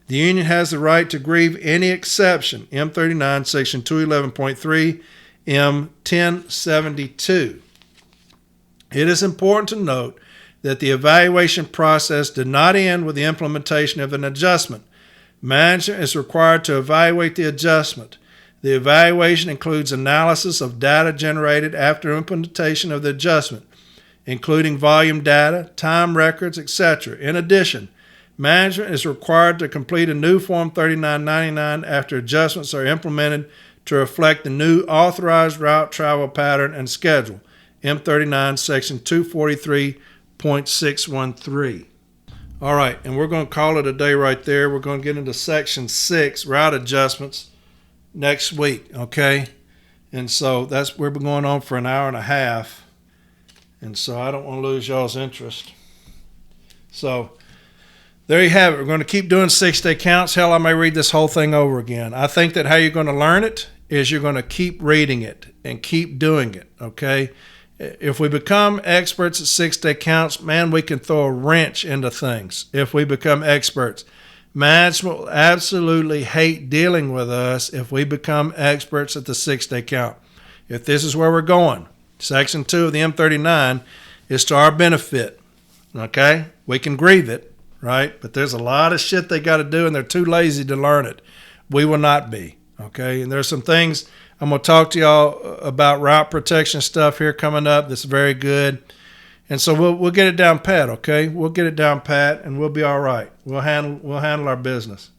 The union has the right to grieve any exception, M39, Section 211.3, M1072. It is important to note that the evaluation process did not end with the implementation of an adjustment. Management is required to evaluate the adjustment. The evaluation includes analysis of data generated after implementation of the adjustment, including volume data, time records, etc. In addition, management is required to complete a new Form 3999 after adjustments are implemented to reflect the new authorized route travel pattern and schedule, M39, Section 243.613. All right, and we're going to call it a day right there. We're going to get into Section 6, route adjustments, next week, okay? And so that's we're going on for an hour and a half, and so I don't want to lose y'all's interest. So there you have it. We're going to keep doing 6-day counts. Hell, I may read this whole thing over again. I think that how you're going to learn it is you're going to keep reading it and keep doing it, okay? If we become experts at 6-day counts, man, we can throw a wrench into things. If we become experts, management will absolutely hate dealing with us if we become experts at the 6-day count. If this is where we're going, Section 2 of the M39 is to our benefit, okay? We can grieve it, right? But there's a lot of shit they got to do, and they're too lazy to learn it. We will not be, okay? And there's some things I'm going to talk to y'all about route protection stuff here coming up that's very good. And so we'll get it down pat, okay? We'll get it down pat, and we'll be all right. We'll handle our business.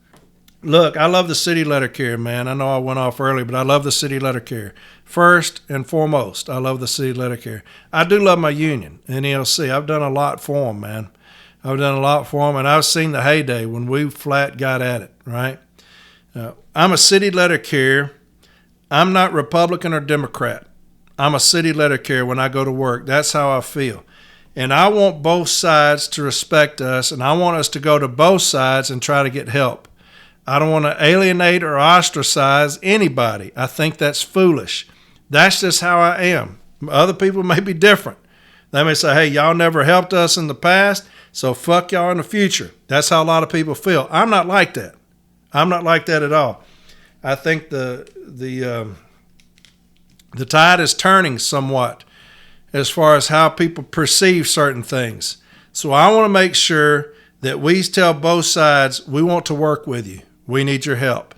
Look, I love the city letter carrier, man. I know I went off early, but I love the city letter carrier. First and foremost, I love the city letter carrier. I do love my union, NALC. I've done a lot for them, man. I've done a lot for them, and I've seen the heyday when we flat got at it, right? I'm a city letter carrier. I'm not Republican or Democrat. I'm a city letter carrier when I go to work. That's how I feel. And I want both sides to respect us, and I want us to go to both sides and try to get help. I don't want to alienate or ostracize anybody. I think that's foolish. That's just how I am. Other people may be different. They may say, hey, y'all never helped us in the past, so fuck y'all in the future. That's how a lot of people feel. I'm not like that. I'm not like that at all. I think the tide is turning somewhat as far as how people perceive certain things. So I want to make sure that we tell both sides, we want to work with you. We need your help.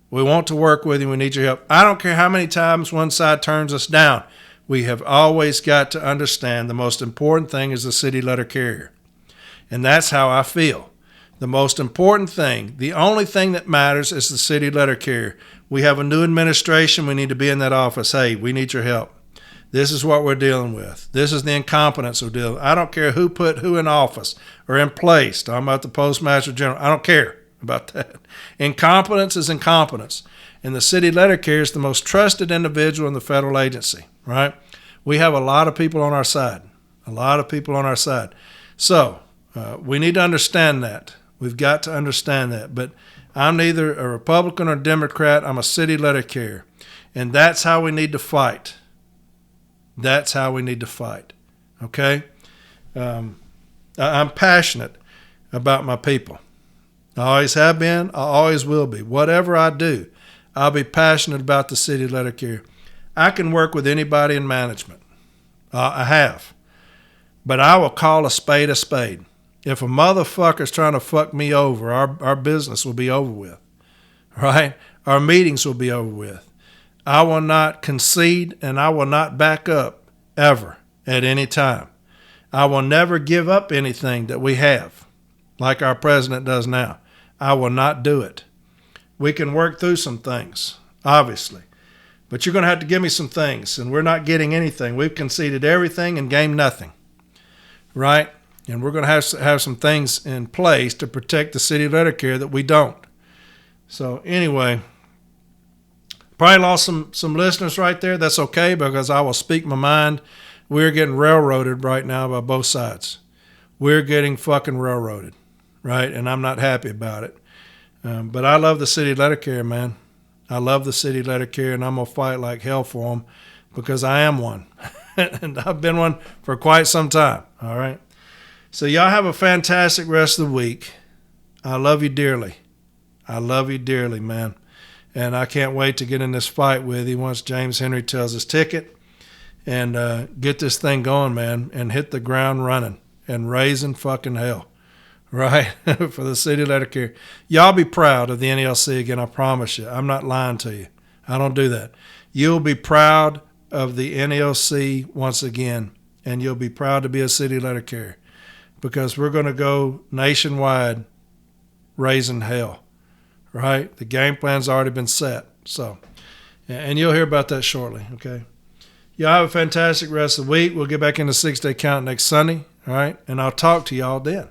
We want to work with you. We need your help. I don't care how many times one side turns us down. We have always got to understand the most important thing is the city letter carrier. And that's how I feel. The most important thing, the only thing that matters is the city letter carrier. We have a new administration. We need to be in that office. Hey, we need your help. This is what we're dealing with. This is the incompetence we're dealing with. I don't care who put who in office or in place. Talking about the Postmaster General. I don't care about that. Incompetence is incompetence. And the city letter carrier is the most trusted individual in the federal agency, right? We have a lot of people on our side. A lot of people on our side. So we need to understand that. We've got to understand that. But I'm neither a Republican or Democrat. I'm a city letter carrier. And that's how we need to fight. That's how we need to fight. Okay? I'm passionate about my people. I always have been. I always will be. Whatever I do, I'll be passionate about the city letter carrier. I can work with anybody in management. I have. But I will call a spade a spade. If a motherfucker's trying to fuck me over, our business will be over with, right? Our meetings will be over with. I will not concede and I will not back up ever at any time. I will never give up anything that we have, like our president does now. I will not do it. We can work through some things, obviously, but you're going to have to give me some things, and we're not getting anything. We've conceded everything and gained nothing, right? And we're going to have some things in place to protect the city letter carrier that we don't. So anyway, probably lost some listeners right there. That's okay, because I will speak my mind. We're getting railroaded right now by both sides. We're getting fucking railroaded, right? And I'm not happy about it. But I love the city letter carrier, man. I love the city letter carrier, and I'm going to fight like hell for them because I am one. And I've been one for quite some time, all right? So y'all have a fantastic rest of the week. I love you dearly. I love you dearly, man. And I can't wait to get in this fight with you once James Henry tells his ticket and get this thing going, man, and hit the ground running and raising fucking hell, right, for the city letter carrier. Y'all be proud of the NALC again, I promise you. I'm not lying to you. I don't do that. You'll be proud of the NALC once again, and you'll be proud to be a city letter carrier, because we're going to go nationwide raising hell, right? The game plan's already been set. So, and you'll hear about that shortly, okay? Y'all have a fantastic rest of the week. We'll get back into 6-day count next Sunday, all right? And I'll talk to y'all then.